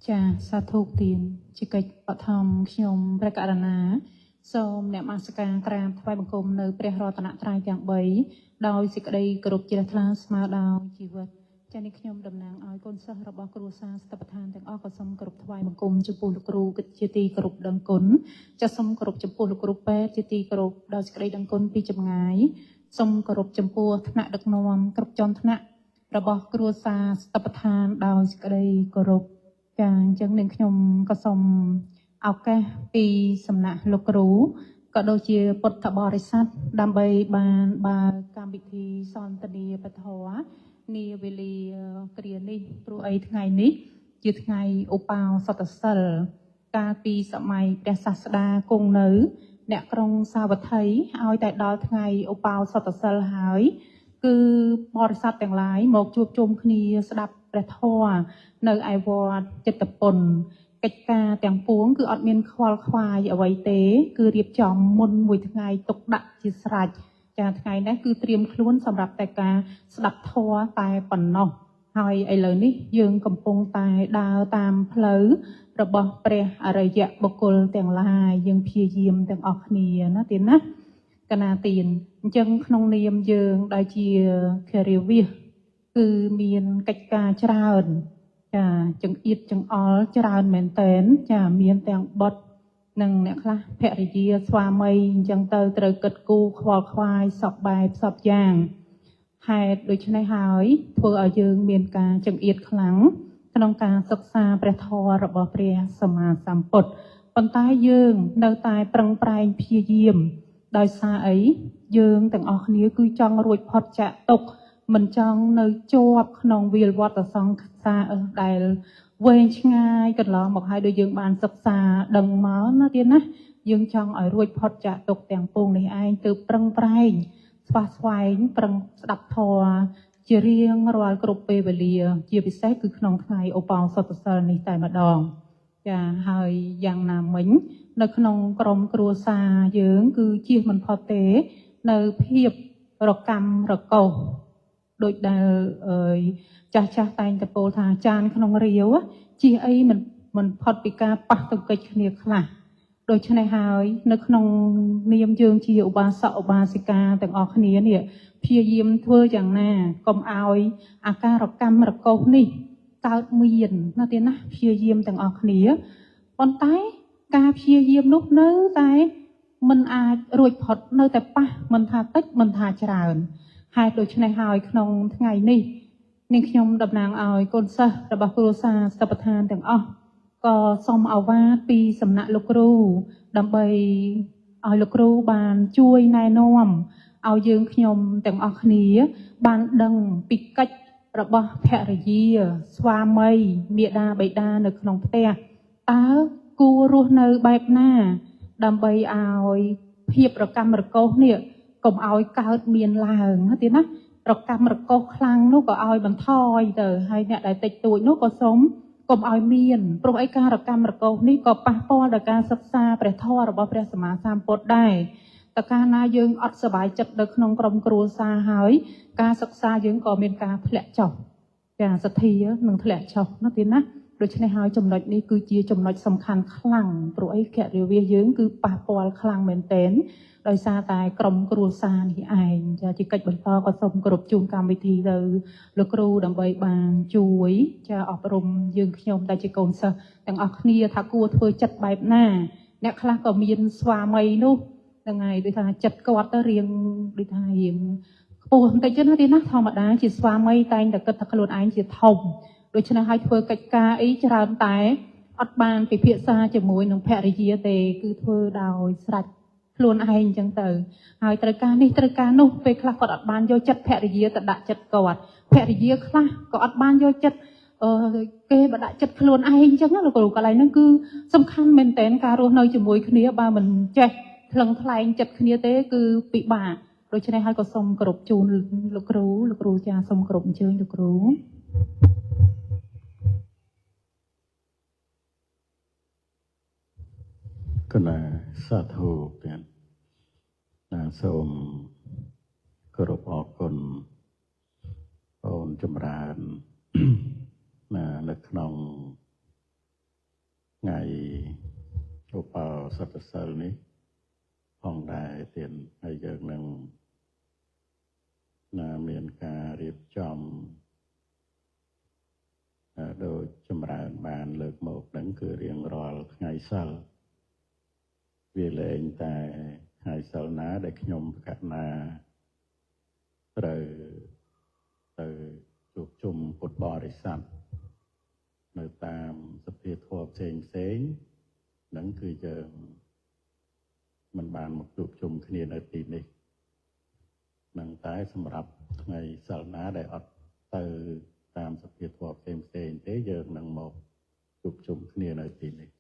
ចាសាធុទានជាកិច្ចបឋមខ្ញុំព្រះករុណាសូមអ្នកមាសការក្រាបថ្វាយបង្គំនៅព្រះរតនត្រ័យទាំង3ដោយសេចក្តីគោរពជ្រះថ្លាស្មើដោយជីវិតចា៎នេះខ្ញុំតំណាងឲ្យកូនសិស្សរបស់គ្រួសារស្ថាប័នទាំងអស់ក៏សូមគោរពថ្វាយបង្គំចំពោះលោកគ្រូជាទីគោរពដឹងគុណចា៎សូមគោរពចំពោះលោកគ្រូពេទ្យជាទីគោរពដោយសេចក្តីដឹងគុណពីចម្ងាយសូមគោរពចំពោះថ្នាក់ដឹកនាំគ្រប់ជាន់ថ្នាក់របស់គ្រួសារស្ថាប័នដោយសេចក្តីគោរពចាអញ្ចឹងនាងខ្ញុំក៏សូមឱកាសពីសំណាក់លោកគ្រូក៏ដូចជាពុទ្ធបរិស័ទដើម្បីបានបើកកម្មវិធីសន្ទនាពធនាវេលាគ្រានេះព្រោះអីថ្ងៃនេះជាថ្ងៃឧបោសថសិលកាលពីសម័យព្រះសាស្តាគង់នៅអ្នកក្រុងសាវត្ថីឲ្យតែដល់ថ្ងៃឧបោសថសិលហើយគឺបរិស័ទទាំងឡាយមកជួបជុំគ្នាស្ដាប់ព្រះធម៌នៅឯវត្តចិត្តពុនកិច្ចការទាំងពួងគឺអត់មានខ្វល់ខ្វាយអ្វីទេគឺរៀបចំមុនមួយថ្ងៃទុកដាក់ជាស្រេចចាថ្ងៃនេះគឺត្រៀមខ្លួនសម្រាប់តែការស្ដាប់ធម៌តែប៉ុណ្ណោះហើយឥឡូវនេះយើងកំពុងតែដើរតាមផ្លូវរបស់ព្រះអរិយបុគ្គលទាំងឡាយយើងព្យាយាមទាំងអស់គ្នាណាទៀតណាកណាទានអញ្ចឹងក្នុងនាមយើងដែលជាគរិវាសគឺមានកិច្ចការច្រើនចាចង្អៀតចង្អល់ច្រើនមែនតែនចាមានទាំងបុត្រនិងអ្នកខ្លះភរិយាស្វាមីអញ្ចឹងទៅត្រូវគិតគូរខ្វល់ខ្វាយសពបែបសពយ៉ាងហេតុដូច្នេះហើយធ្វើឲ្យយើងមានការចង្អៀតខ្លាំងក្នុងការសិក្សាព្រះធម៌របស់ព្រះសម្មាសម្ពុទ្ធប៉ុន្តែយើងនៅតែប្រឹងប្រែងព្យាយាមដោយសារអីយើងទាំងអស់គ្នាគឺចង់រួចផុតចាកទុក្ខមិនចង់នៅជាប់ក្នុងវាលវត្តសង្សារដែលវែងឆ្ងាយកន្លងមកហើយដូចយើងបានសិក្សាដឹងមកណាទៀតណាយើងចង់ឲ្យរួចផុតចាកទុក្ខទាំងពួងនេះឯងទើបប្រឹងប្រែងស្វះស្វែងប្រឹងស្ដាប់ធម៌ជារៀងរាល់គ្រប់ពេលវេលាជាពិសេសគឺក្នុងថ្ងៃឧបោសថសិលនេះតែម្ដងចាហើយយ៉ាងណាមិញនៅក្នុងក្រុមគ្រួសារយើងគឺជៀសមិនផុតទេនៅភាពរកម្មរកោសដូចដែលចាស់តែងតែពោលថាចានក្នុងរាវជិះអីមិនផុតពីការប៉ះទង្គិចគ្នាខ្លះដូច្នេះហើយនៅក្នុងនាមយើងជាឧបាសកឧបាសិកាទាំងអស់គ្នានេះព្យាយាមធ្វើយ៉ាងណាកុំឲ្យអាការរកម្មរកោសនេះកើតមានណាទេណាព្យាយាមទាំងអស់គ្នាប៉ុន្តែការព្យាយាមនោះនៅតែមិនអាចរួចផុតនៅតែប៉ះមិនថាតិចមិនថាច្រើនហើយដូច្នេះហើយក្នុងថ្ងៃនេះនាងខ្ញុំតំណាងឲ្យកូនសិស្សរបស់គ្រួសារស្ថាប័នទាំងអស់ក៏សូមអវាទពីសំណាក់លោកគ្រូដើម្បីឲ្យលោកគ្រូបានជួយណែនាំឲ្យយើងខ្ញុំទាំងអស់គ្នាបានដឹងពីកិច្ចរបស់ភរិយាស្វាមីមាតាបិតានៅក្នុងផ្ទះតើគួររស់នៅបែបណាដើម្បីឲ្យភាពរកម្មរកោសនេះកុំឲ្យកើតមានឡើងទេណារកម្មរកោសខ្លាំងនោះក៏ឲ្យបន្ថយទៅហើយអ្នកដែលតិចតួចនោះក៏សូមកុំឲ្យមានព្រោះឯការរកម្មរកោសនេះក៏ប៉ះពាល់ដល់ការសិក្សាព្រះធម៌របស់ព្រះសម្មាសម្ពុទ្ធដែរតើកាលណាយើងអត់សប្បាយចិត្តនៅក្នុងក្រុមគ្រួសារហើយការសិក្សាយើងក៏មានការធ្លាក់ចុះចាសទ្ធានឹងធ្លាក់ចុះណាទេណាដូច្នេះហើយចំណុចនេះគឺជាចំណុចសំខាន់ខ្លាំងព្រោះអីគរិវាសយើងគឺប៉ះពាល់ខ្លាំងមែនទែនដោយសារតែក្រុមគ្រួសារនេះឯងចាជាកិច្ចបន្តក៏សូមគោរពជូនកម្មវិធីទៅលោកគ្រូដើម្បីបានជួយចាអប់រំយើងខ្ញុំដែលជាកូនសិស្សទាំងអស់គ្នាថាគួរធ្វើចិត្តបែបណាអ្នកខ្លះក៏មានស្វាមីនោះហ្នឹងហើយដូចថាចិត្តគាត់ទៅរៀងដូចថារៀងខ្ពស់បន្តិចណាទេណាធម្មតាជាស្វាមីតែងតែគិតថាខ្លួនឯងជាធំដូច្នេះហើយធ្វើកិច្ចការអីច្រើនតែអត់បានពិភាក្សាជាមួយនឹងភរិយាទេគឺធ្វើដោយស្រេចខ្លួនឯងអញ្ចឹងទៅហើយត្រូវការនេះត្រូវការនោះពេលខ្លះគាត់អត់បានយកចិត្តភរិយាទៅដាក់ចិត្តគាត់ភរិយាខ្លះក៏អត់បានយកចិត្តគេបដាក់ចិត្តខ្លួនឯងអញ្ចឹងលោកគ្រូកន្លែងហ្នឹងគឺសំខាន់មែនតើការរស់នៅជាមួយគ្នាបើមិនចេះថ្លឹងថ្លែងចិត្តគ្នាទេគឺពិបាកដូច្នេះហើយក៏សូមគោរពជូនលោកគ្រូចាសូមគោរពអញ្ជើញលោកគ្រូគណៈសាធុទាំងសូមគោរពអរគុណអូនចម្រើននៅក្នុង ngày chụp vào sắp sơ ní phòng đài tiền hay giờ nâng là miền cà riệp chòm đồ châm ra bàn lược một đấng cửa riêng rồi ngày sau vì lệnh tại ngày sau ná để nhom cả na rồi từ chụp chùm cột bò để sẵn nơi tam sắp thiết thuộc xên xén đấngคือgiờมันบานមកជួបជុំគ្នានៅទីនេះនឹងតែសម្រាប់ថ្ងៃសិលណាដែលអត់ទៅតាមសភាធម៌ផ្សេងទេយើងនឹងមកជួបជុំគ្នានៅទីនេះ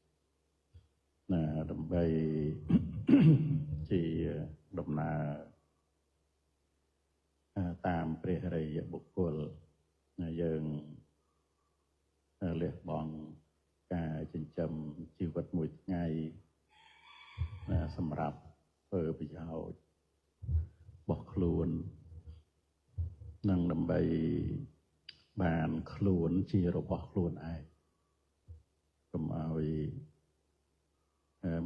ណាដើម្បីជាដំណើរតាមព្រះរិយបុគ្គលយើងលះបង់ការចិញ្ចឹមជីវិតមួយថ្ងៃសម្រាប់ធ្វើប្រយោជន៍របស់ខ្លួននិងដើម្បីបានខ្លួនជារបស់ខ្លួនឯងកុំឲ្យ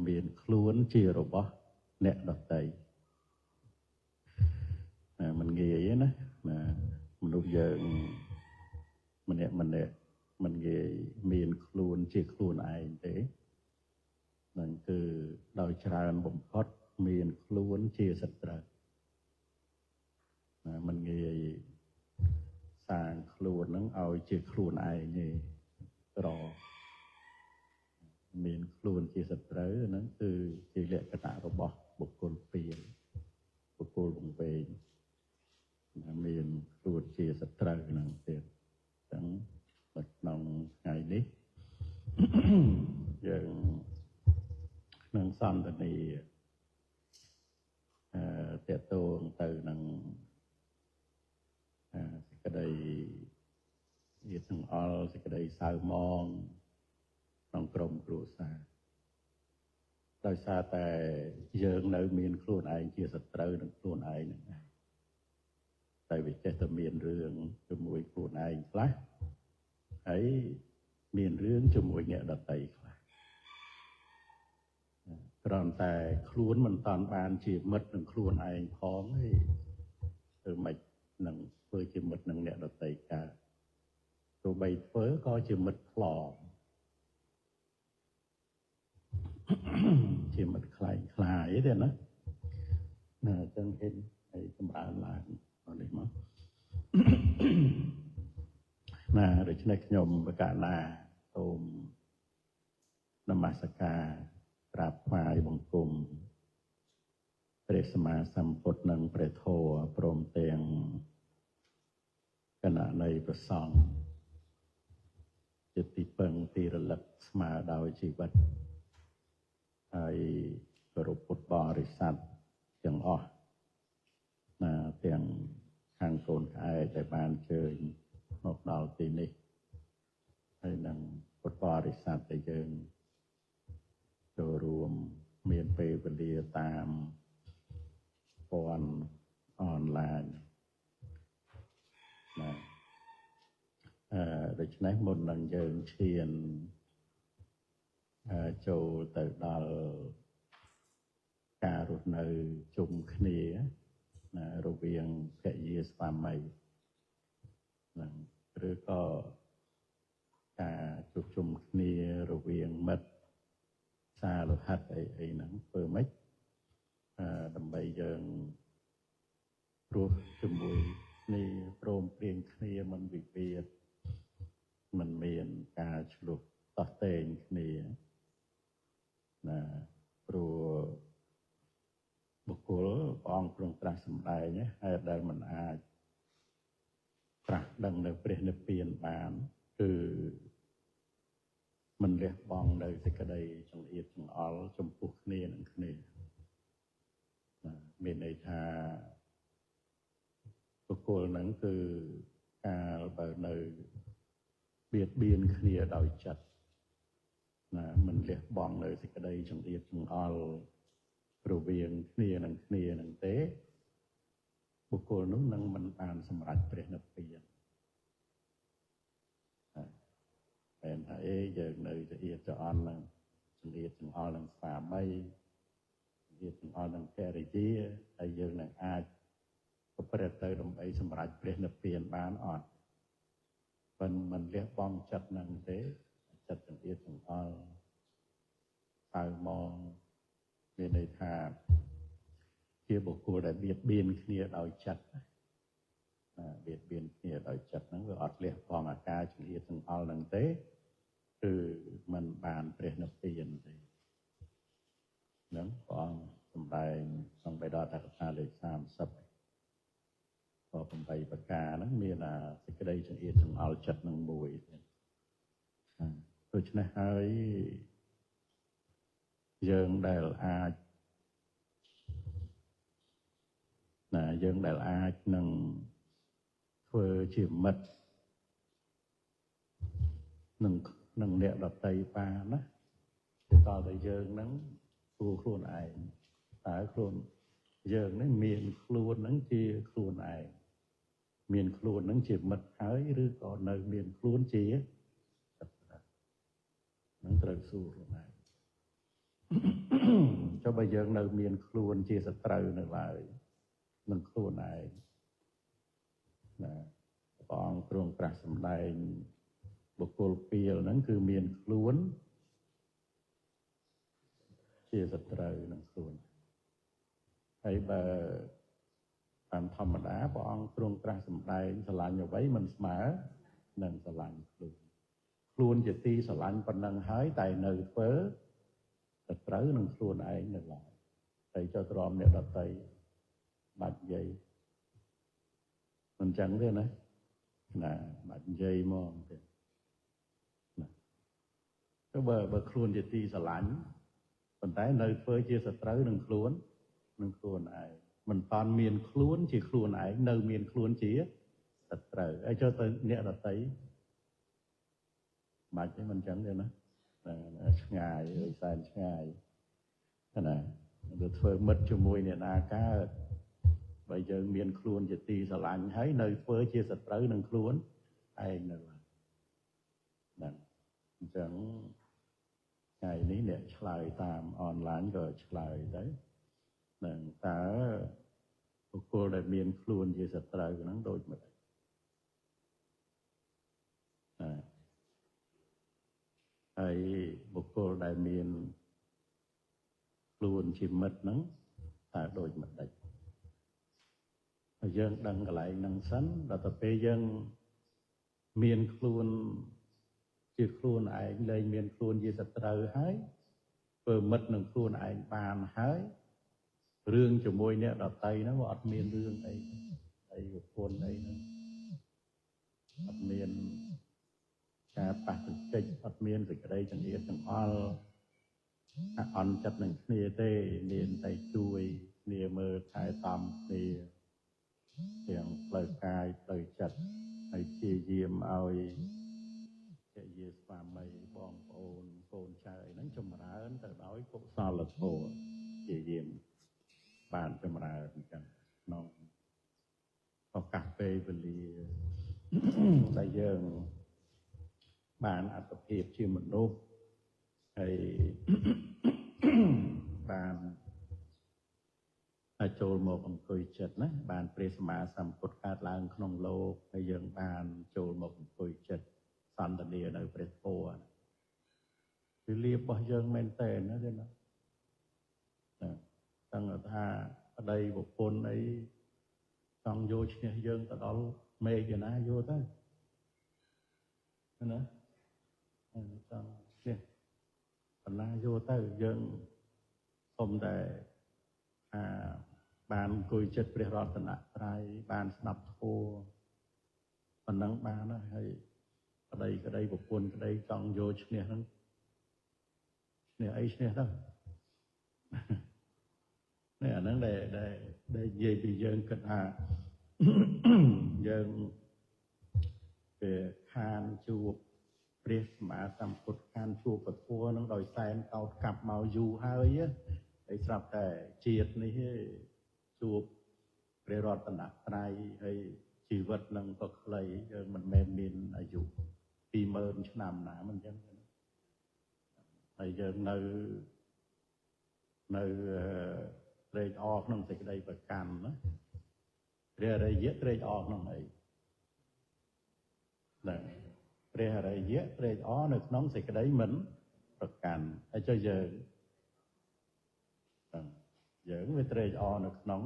មានខ្លួនជារបស់អ្នកដទៃมันងាយណាមនុស្សយើងម្នាក់មិនងាយមានខ្លួនជាខ្លួនឯងទេนั่นคือโดยច្រើនបំផុតមានខ្លួនជាសត្រូវมันងាយសាងខ្លួននឹងឲ្យជាខ្លួនឯងទេរមានខ្លួនជាសត្រូវហ្នឹងគឺជាលក្ខណៈរបស់បុគ្គលពីរបុគ្គលវង្វេងមានខ្លួនជាសត្រូវហ្នឹងទៀតអញ្ចឹងនៅក្នុងថ្ងៃនេះយើងនឹងសន្ទនាតេតងទៅនឹងសេចក្តីញាតិទាំងអល់សេចក្តីសៅមងក្នុងក្រុមគ្រួសារដោយសារតែយើងនៅមានខ្លួនឯងជាសត្រូវនឹងខ្លួនឯងហ្នឹងដែរតែវាចេះតែមានរឿងជាមួយខ្លួនឯងខ្លះហើយមានរឿងជាមួយអ្នកដទៃខ្លះគ្រាន់តែខ្លួនមិនតាន់បានជាមិត្តនឹងខ្លួនឯងផងទេធ្វើម៉េចនឹងធ្វើជាមិត្តនឹងអ្នកដទៃកើតទោះបីធ្វើក៏ជាមិត្តផ្លងជាមិត្តខ្លែងខ្លាយទេណាអញ្ចឹងគេឲ្យសម្រាប់ឡើងនេះមកណាដូច្នេះខ្ញុំបកណាសូមនមស្ការក្រាបថ្វាយបង្គំព្រះសម្មាសម្ពុទ្ធនិងព្រះធម៌ព្រមទាំងគណៈនៃព្រះសង្ឃជាទីពឹងទីរលឹកស្មើដោយជីវិតហើយគោរពពុទ្ធបរិស័ទទាំងអស់ទាំងខាងកូនក្អែកដែលបានអញ្ជើញមកដល់ទីនេះហើយនឹងពុទ្ធបរិស័ទដែលយើងចូលរួមមានពេលវេលាតាមព័ន្ធអនឡាញណាដូច្នេះមុននឹងយើងឈានចូលទៅដល់ការរស់នៅជុំគ្នារវាងភរិយាស្វាមីឬក៏ការជួបជុំគ្នារវាងមិត្តសាលោហិតអីហ្នឹងធ្វើម៉េចដើម្បីយើងរស់ជាមួយគ្នាព្រមព្រៀងគ្នាមិនវិវាទមិនមានការឆ្លោះតោះតែងគ្នាណាព្រោះបុគ្គលព្រះអង្គទ្រង់ត្រាស់សម្ដែងហើយដែលមិនអាចត្រាស់ដឹងនៅព្រះនិព្វានបានគឺមិនលះបង់នៅសេចក្តីចង្អៀតចង្អល់ចំពោះគ្នានឹងគ្នាមានន័យថាបុគ្គលហ្នឹងគឺការបើនៅបៀតបៀនគ្នាដោយចិត្តមិនលះបង់នៅសេចក្តីចង្អៀតចង្អល់រវាងគ្នានឹងគ្នានឹងទេបុគ្គលនោះនឹងមិនបានសម្រេចព្រះនិព្វានតែថាយើងនៅចង្អៀតចង្អល់ហ្នឹង liệt từng all đang phá bay liệt từng all đang kẹt gì hay dương đang ai có phải tới đồng ấy sầm rạch để nộp tiền bán ọt phần mình liệt bom chặt năng thế chặt từng liệt từng all phải mong về đây thà kia bộ cô đã biết biên kia đòi chặt biệt biên kia đòi chặt nó vừa ọt liệt bom à ca chỉ liệt từng all năng thế từ mình bàn về nộp tiền thì nâng còn trong bài đo thật là lịch sam sập có trong bài bạc ca nó miền là cái đây cho ít trong ao chặt nâng mùi tôi cho nên hơi dương đại là dương đại là nâng phơi chìm mật nâng đẹp đập tay ba nó thì tao đại dương nắng khu khuôn ai tại khuôn dương nó miền khuôn nắng chia khuôn ai miền khuôn nắng chìm mật háiឬcó nơi miền khuôn chia nắng trời xu khuôn ai cho bây giờ nơi miền khuôn chia sạch trời nơi lại nâng khuôn ai còn trường prasam sầm đạiบุคคลเปียลนั้นคือเมียนคล้วนเชี่ยสัตย์นั่งคล้วนให้แบบตามธรรมดาพอองตรงกลางสมัยสลายอยู่ไว้มันสมานั่งสลายคล้วนจะตีสลายปนนั่งหายแต่เนื้อเฟ้อสัตย์นั่งคล้วนไอ้นั่นแหละแต่เจ้าตรอมเนี่ยเราไปบัดใหญ่มันจังเลยนะบัดใหญ่มองเถอะก็เบอร์ครูนจะตีสลายคนแต่ในเฟอร์จีสตร์หนึ่งครูนไอ้มันตอนเมียนครูนจีครูนไอ้ในเมียนครูนจีสตร์ไอ้เจ้าตัวเนี่ยเราตีมาใช่มันจังเลยนะง่ายเลยใส่ง่ายขนาดเดือดเฟอร์มัดจมูกเนี่ยนาก้าbây giờ miền khuônจะตีสลายให้ในเฟอร์จีสตร์หนึ่งครูนไอ้นั่นแหละนั่นจังngàyนี้เนี่ยฉลายตามออนไลน์ก็ฉลายได้หนึ่งตาบุคคลได้เมียนครูนที่สตรานั้นโดยหมดไอ้บุคคลได้เมียนครูนชิมมัดนั้นตาโดยหมดได้ยังดังกระไรนังสันเราแต่ไปยังเมียนครูนจีครูนไอ้เลยเมียนครูนยีสัตร์หายเปิดมัดหนึ่งครูนไอ้บานหายเรื่องจมูกเนี่ยดับไตนะว่าอัดเมียนเรื่องไอ้บุคคลไอ้นั่นอัดเมียนการปะจิตอัดเมียนสิ่งใดจังเอียดจังอันจัดหนึ่งเนียเต้เนียนไตจุยเนียมือทายตำเนียเสียงเปลือยกายเปลือยจัดไอ้เยี่ยมเอาเยสปาไม่บองโอนโอนใจนั้นจมร้านแต่น้อยก็ซาลโตเยี่ยมบ้านจมร้านกันน้องเขากาเฟ่เบลีได้เยิงบ้านอัตภีบชื่อมนุษย์ไอ้บ้านโจลโมกคุยจัดนะบ้านเปรสมาสัมพุทธการล้างขนมโลกไอ้เยิงบ้านโจลโมกคุยจัดสันตเดียในประเทศโปนคือเรียบบ่ยังเมนเตนนะเจ้านะตั้งแต่ท่าในบุคคลในต้องโยชเนี่ยยังแต่เราเมย์กันนะโยได้นะต้องเนี่ยปัญหาโยได้ยังสมแต่บานกุยจัดประหลาดนะไตรบานสนับโทปัญหาบานนะให้cái đâyบุคคลcái đâyต้องโยชเนี่ยทั้งเนี่ยไอ้เนี่ยทั้งเนี่ยนั่นได้ยีไปเยิงกันเยิงเกิดคานจูบเปรียบมาสามกดคานจูบกับทัวนั่งดอยแซนเกากลับมาอยู่หายไอ้สับแต่เจียดนี่จูบเปรียรอดตนักไตรให้ชีวิตนั่งก็เลยมันแม่มินอายุปีเมินชนามหนามันยัง ហើយយើងនៅត្រេកអរក្នុងសេចក្តីប្រកាន់ណាព្រះអរិយត្រេកអរក្នុងអីហ្នឹងព្រះអរិយត្រេកអរនៅក្នុងសេចក្តីមិនប្រកាន់ហើយចុះយើងវាត្រេកអរនៅក្នុង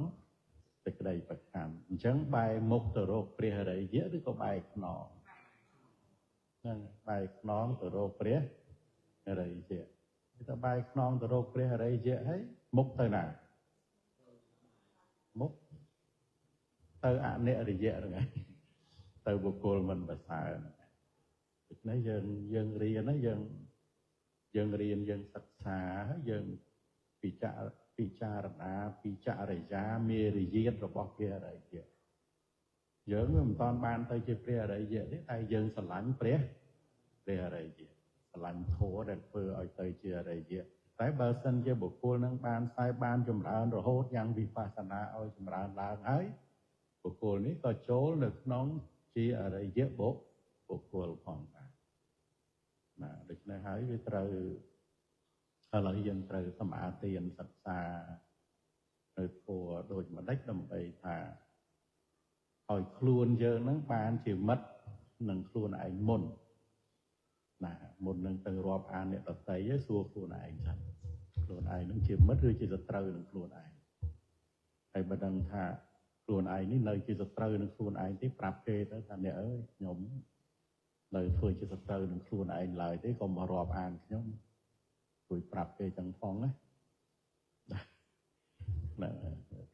សេចក្តីប្រកាន់អញ្ចឹងបែរមុខទៅរកព្រះអរិយឬក៏បែរខ្នងហ្នឹងបែរខ្នងទៅរកព្រះអរិយទៅបែរខ្នងទៅរកព្រះអរិយហើយមុខទៅណាមុខទៅអនិរិយហ្នឹងឯងទៅបុគ្គលមិនប្រសើរដូច្នេះយើងរៀនណាយើងរៀនយើងសិក្សាយើងពិចារណាពីចរិយាមេរយាទរបស់ព្រះអរិយយើងមិនតាន់បានទៅជាព្រះអរិយទេតែយើងស្រឡាញ់ព្រះអរិយស្រឡាញ់ធម៌ដែលធ្វើឲ្យទៅជាអរិយតែបើសិនជាបុគ្គលនឹងបានចម្រើនរហូតយ៉ាងវិបស្សនាឲ្យចម្រើនឡើងហើយបុគ្គលនេះក៏ចូលនៅក្នុងជាអរិយបុគ្គលផងដែរណាដូច្នេះហើយវាត្រូវឥឡូវយើងត្រូវសម្អាតទានសិក្សានៅធម៌ដូចម្ដេចដើម្បីថាឲ្យខ្លួនយើងនឹងបានជាមិត្តនឹងខ្លួនឯងមុនណាមុននឹងទៅរាប់អានអ្នកដទៃឲ្យសួរខ្លួនឯងចឹងខ្លួនឯងនឹងជាមិត្តឬជាសត្រូវនឹងខ្លួនឯងហើយបើដឹងថាខ្លួនឯងនេះនៅជាសត្រូវនឹងខ្លួនឯងទេប្រាប់គេទៅថាអ្នកអើយខ្ញុំនៅធ្វើជាសត្រូវនឹងខ្លួនឯងឡើយទេកុំមករាប់អានខ្ញុំជួយប្រាប់គេចឹងផងណា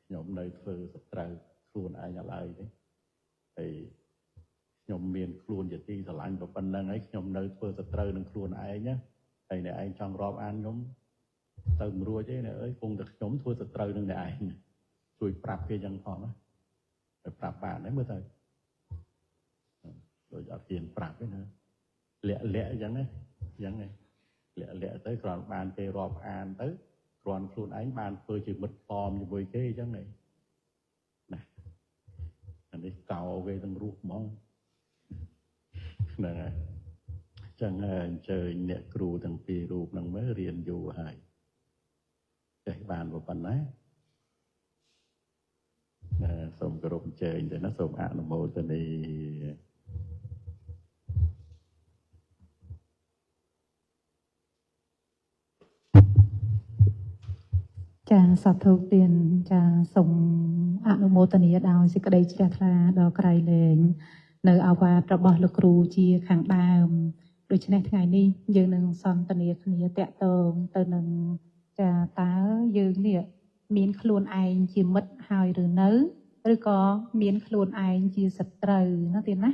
ខ្ញុំនៅធ្វើសត្រូវខ្លួនឯងឡើយទេហើយខ្ញុំមានខ្លួនជាទីស្រឡាញ់ប៉ុណ្្នឹងហើយខ្ញុំនៅធ្វើសត្រូវនឹងខ្លួនឯងណាហើយអ្នកឯងចង់រាប់អានខ្ញុំទៅមិនរួចទេអ្នកអើយគង់តែខ្ញុំធ្វើសត្រូវនឹងអ្នកឯងជួយប្រាប់គេចឹងផងណាទៅប្រាប់បានទេមើលទៅដូចអត់ហ៊ានប្រាប់ទេណាលាក់ចឹងណាចឹងឯងលាក់ទៅគ្រាន់បានគេរាប់អានទៅគ្រាន់ខ្លួនឯងបានធ្វើជាមិត្តផលជាមួយគេចឹងឯងណាអានេះកោគេទាំងរស់ហ្មងហ្នឹងហើយចឹងអញ្ជើញអ្នកគ្រូទាំងពីររូបហ្នឹងមើលរៀនយូរហើយចេះបានប៉ុណ្ណាសូមគោរពអញ្ជើញទៅណាសូមអនុមោទនាចាសាធុទានចាសូមអនុមោទនាដោយសេចក្តីជ្រះថ្លាដល់ក្រៃលែងនៅអាវាតរបស់លោកគ្រូជាខាងដើមដូច្នេះថ្ងៃនេះយើងនឹងសន្ទនាគ្នាតាក់ទងទៅនឹងចាតើយើងនេះមានខ្លួនឯងជាមិត្តហើយឬនៅឬក៏មានខ្លួនឯងជាសត្រូវណាទៀតណា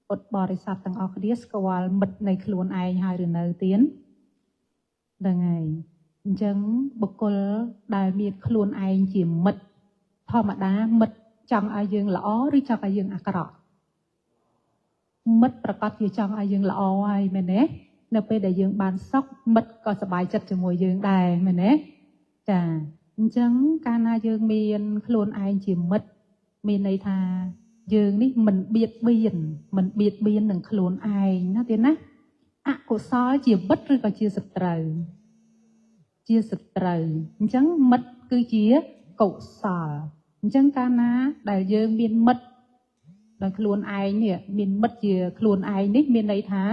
ពុទ្ធបរិស័ទទាំងអស់គ្នាស្គាល់មិត្តនៃខ្លួនឯងហើយឬនៅទៀតហ្នឹងហើយអញ្ចឹងបុគ្គលដែលមានខ្លួនឯងជាមិត្តធម្មតាមិត្តចង់ឲ្យយើងល្អឬចង់ឲ្យយើងអាក្រក់មិត្តប្រកាសជាចង់ឲ្យយើងល្អហើយមែនទេនៅពេលដែលយើងបានសុខមិត្តក៏សប្បាយចិត្តជាមួយយើងដែរមែនទេចាអញ្ចឹងកាលណាយើងមានខ្លួនឯងជាមិត្តមានន័យថាយើងនេះមិនបៀតបៀននឹងខ្លួនឯងណាទៀតណាអកុសលជាមិត្តឬក៏ជាសត្រូវជាសត្រូវអញ្ចឹងមិត្តគឺជាកុសលអញ្ចឹងកាលណាដែលយើងមានមិត្តដោយខ្លួនឯងនេះមានមិត្តជាខ្លួនឯងនេះមានន័យថា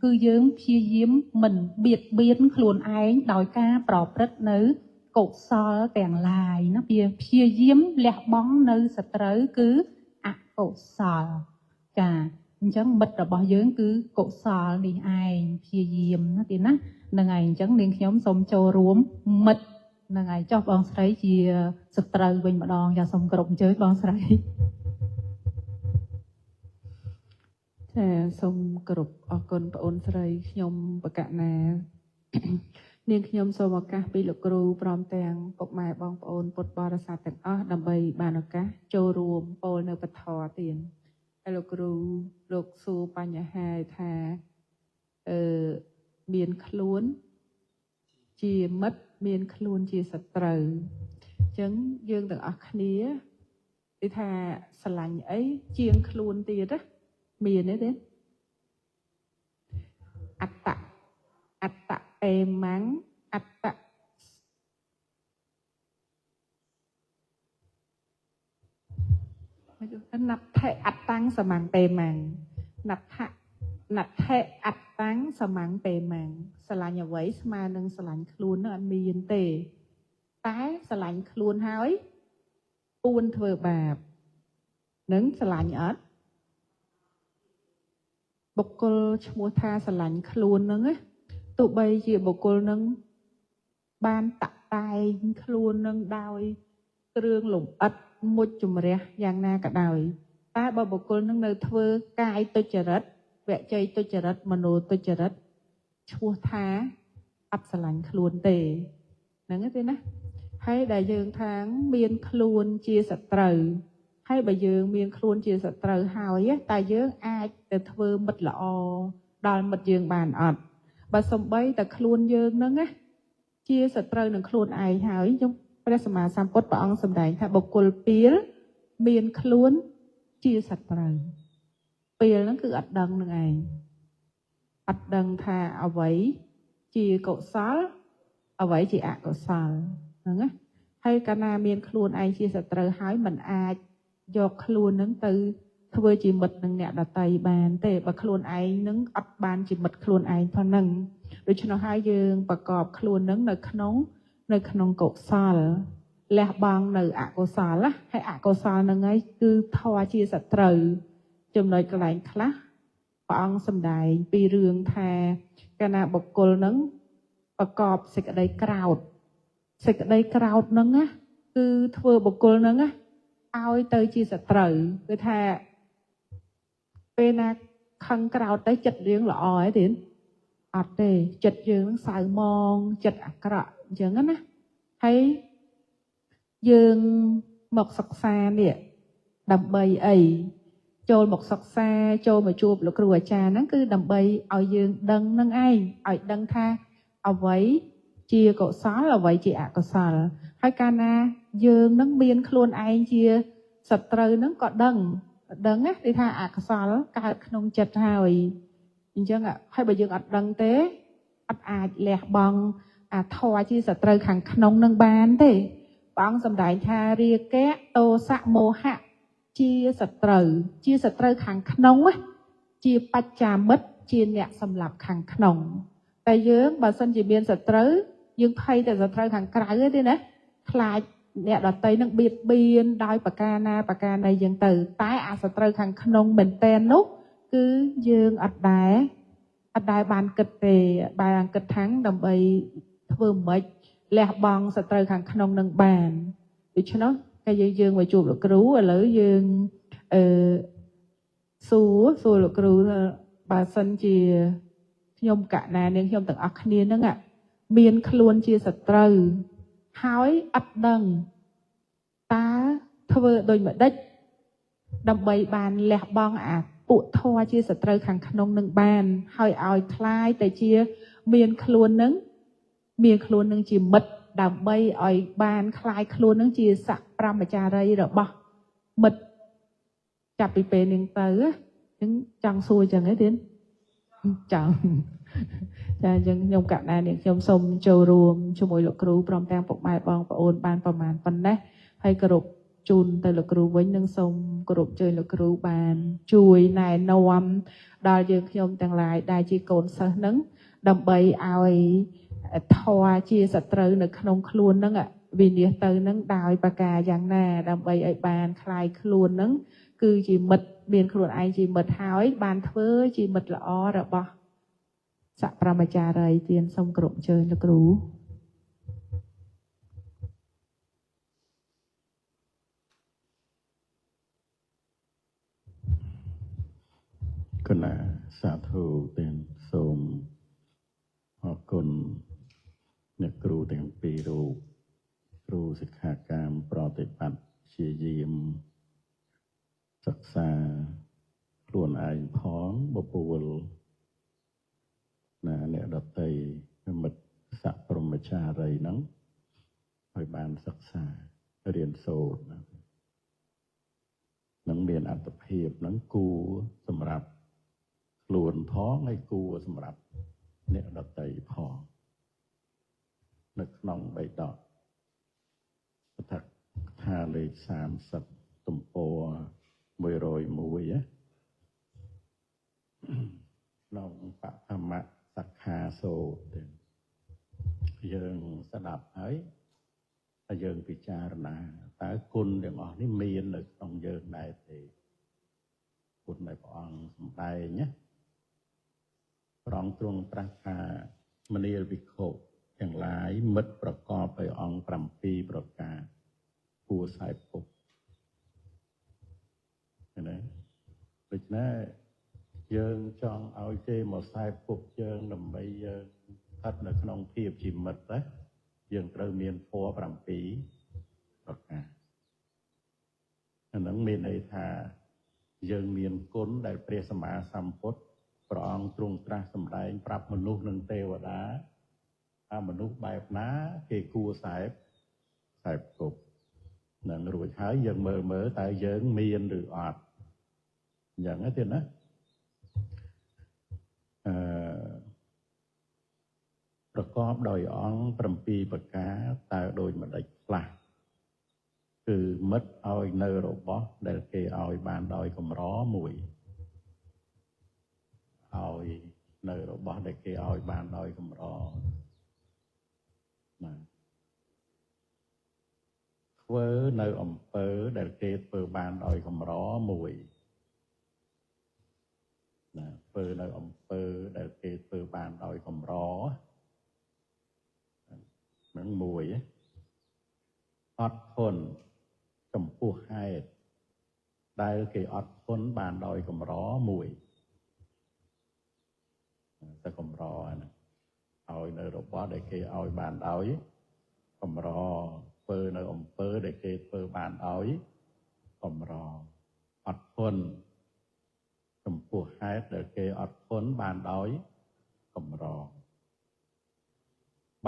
គឺយើងព្យាយាមមិនបៀតបៀនខ្លួនឯងដោយការប្រព្រឹត្តនៅកុសលទាំងឡាយណាព្យាយាមលះបង់នៅសត្រូវគឺអកុសលចាអញ្ចឹងមិត្តរបស់យើងគឺកុសលនេះឯងព្យាយាមណាទីណាហ្នឹងហើយអញ្ចឹងនាងខ្ញុំសូមចូលរួមមិត្តហ្នឹងហើយចុះបងស្រីជាសត្រូវវិញម្ដងចាសូមគោរពអញ្ជើញបងស្រីចាសូមគោរពអរគុណបងអូនស្រីខ្ញុំបកណានាងខ្ញុំសូមឱកាសពីលោកគ្រូព្រមទាំងពុកម៉ែបងប្អូនពុទ្ធបរិស័ទទាំងអស់ដើម្បីបានឱកាសចូលរួមពោលនៅពធទានហើយលោកគ្រូលោកសួរបញ្ហាថាមានខ្លួនជាមិត្តមានខ្លួនជាសត្រូវអញ្ចឹងយើងទាំងអស់គ្នានិយាយថាស្រឡាញ់អីជាងខ្លួនទៀតណាមានទេអត្ត bề mắng ắt tạ nạp thệ ắt tăng sờ mắng bề mắng nạp thệ ắt tăng sờ mắng bề mắng sờ lại nhà vậy mà nâng sờ lại luôn nó ăn miên tề tái sờ lại luôn hói buôn thừa bạp nâng sờ lại nhớt bọc cô mua tha sờ lại luôn nâng á tụ bây giờ bọc cô nâng ban tạ tay luôn nâng đôi tương lủng ất một chùm rẻ giang na cả đời ta bảo bọc cô nâng nơi thơ cai tôi chờ rất vẽ chơi tôi chờ rất mà nô tôi chờ rất chua thá ấp sờ lạnh luôn tề nâng thế nè hay đại dương tháng miên luôn chia sạch trời hay bà dương miên luôn chia sạch trời hào á tài dương ai từ thơ mật lọ đòi mật dương bàn ọt bà xong bay ta luôn dương nâng á chia sạch trời nâng luôn ai hào ý chung bây giờ mà xăm cốt bà ông xâm đánh thà bọc cô pía miên luôn chia sạch trời pía nó cứ ạch đăng nâng ai ạch đăng thà ở vậy chia cậu xóa ở vậy chị ạ cậu xóa nâng á hay cả na miên luôn ai chia sẻ trời hái mình ai dọc luôn nâng từ thôi chỉ mật nâng nhẹ đặt tay bàn tệ và luôn ai nâng ấp bàn chỉ mật luôn ai thôi nâng đối cho nó hai dương và cọp luôn nâng nơi khăn cột xà lẹ bằng nơi ạ cô xà lá hay ạ cô xà nâng ấy cứ thoa chia sẻ trời chùm nơi cái lạnh khá và ông xâm đại bị rương thà cả na bọc cô nâng và cọp sẽ ở đây crowd sẽ ở đây crowd nâng á cứ thưa bọc cô nâng á ao tới chia sẻ trời cứ thà bên na khăn crowd tới chật riêng là ấy đến ọt đề chật riêng nó xài mong chật ạ cọ chẳng á thấy dương một sọc xa nè đầm bầy ấy trôi một sọc xa trôi mà chụp lục rùa trà nó cứ đầm bầy ở dương đăng nâng ai ở đăng tha ở vậy chia cậu xóa là vậy chị ạ cậu xóa hai cana dương nâng biên luôn ai chia sập trời nâng có đăng á đi tha ạ cậu xóa cả nông chật hào chẳng ạ hay bây giờ ở đăng tế ắt lẹ bằng thò chia sập trời khẳng nông nâng bán thế bóng dầm đại tha ria ké tô sạ mô hạ chia sập trời khẳng nông á chia bạch trà mất chia nhẹ xâm lập khẳng nông tại dương bà sân chỉ biên sập trời dương thay tại sập trời khẳng cái thế này lại nhẹ đọt tây nâng biệt biên đôi bạc ca này dương từ tái sập trời khẳng nông mình tên lúc cứ dương ắt đái bàn kịch về bàn kịch thắng đồng bầy vừa mới lẹ bằng sập trời khẳng nông nâng bàn để cho nó cái dương mà chụp được cứu ở lỡ dương xu được cứu bà sân chỉ nhôm cả nè nên nhôm từng ác niên đó ạ miên luôn chia sập trời hói ắt đằng ta thưa đôi mà đất đầm bầy bàn lẹ bằng bộ thoa chia sẻ trời khẳng nông nâng bàn hỏi ỏi khai tại chia miên luôn nâng chỉ mật đầm bay ỏi bàn khai luôn nâng chia sạc pram mà trà đây rồi bỏ mật chạp bị bề nâng tới á nhưng chẳng xui chẳng ấy tiến chẳng chẳng nhông cả này nè nhông sông châu ruộng cho mỗi lộc rú pram tang phục mai bong và ôn banประมาณ phần đấy hay cờ rục chun từ lực rú với nâng sông cờ rục chơi lực rú bàn chui này nôm đòi dương nhôm tăng lại đai chi cồn sơ nứng đầm bầy ao thoa chia sạch trời nực nông luôn nâng ạ vì nè từ nâng đòi bà cà giang nè đầm bầy ấy bàn khai luôn nâng cứ chỉ mật biên luôn ai chỉ mật hói bàn thơ chỉ mật là o rồi bỏ sạ pramachara ấy tiền sông cờ rục chơi lực rúគណៈសាធុទាំងសូមអរគុណអ្នកគ្រូទាំងពីររូបគ្រូសិក្ខាកាមប្រតិបត្តិព្យាយាមសិក្សាខ្លួនឯងផងបុព្វលណាអ្នកដតីមិត្តសព្រមចារីហ្នឹងឲ្យបានសិក្សារៀនសូត្រនឹងមានអត្ថភាពហ្នឹងគួរសម្រាប់ខ្លួនផងហើយគួរសម្រាប់អ្នកដតីផង នៅក្នុងបៃតងថាថាលេខ30ទំព័រ101ក្នុងបឋមសិក្ខាសូត្រយើងស្ដាប់ហើយហើយយើងពិចារណាតើគុណទាំងអស់នេះមាននៅក្នុងយើងដែរទេគុណដែលព្រះអង្គសម្ដែងណាព្រះអង្គទ្រង់ត្រាស់ថាមនាលភិក្ខុទាំងឡាយមិត្តប្រកបដោយអង្គ7ប្រការគួរខ្សែភពណាដូច្នេះយើងចង់ឲ្យគេមកខ្សែភពយើងដើម្បីយើងស្ថិតនៅក្នុងភាពជាមិត្តណាយើងត្រូវមានធម៌7ប្រការអានឹងមានន័យថាយើងមានគុណដែលព្រះសម្មាសម្ពុទ្ធព្រះអង្គទ្រង់ត្រាស់សម្ដែងប្រាប់មនុស្សនិងទេវតាថាមនុស្សបែបណាគេគួរខ្សែភពនឹងរួចហើយយើងមើលតើយើងមានឬអត់អញ្ចឹងទេណាប្រកបដោយអង្គ7ប្រការតើដូចម្ដេចខ្លះគឺមិត្តឲ្យនៅរបស់ដែលគេឲ្យបានដោយកម្រមួយឲ្យនៅរបស់ដែលគេឲ្យបានដោយកម្រណាធ្វើនៅអំពើដែលគេធ្វើបានដោយកម្រមួយណាធ្វើនៅអំពើដែលគេធ្វើបានដោយកម្រនឹងមួយអត់ធន់ចំពោះហេតុដែលគេអត់ធន់បានដោយកម្រមួយតែកម្រហ្នឹងឲ្យនៅរបស់ដែលគេឲ្យបានដោយកម្រធ្វើនៅអំពើដែលគេធ្វើបានដោយកម្រអត់ធន់ចំពោះហេតុដែលគេអត់ធន់បានដោយកម្រ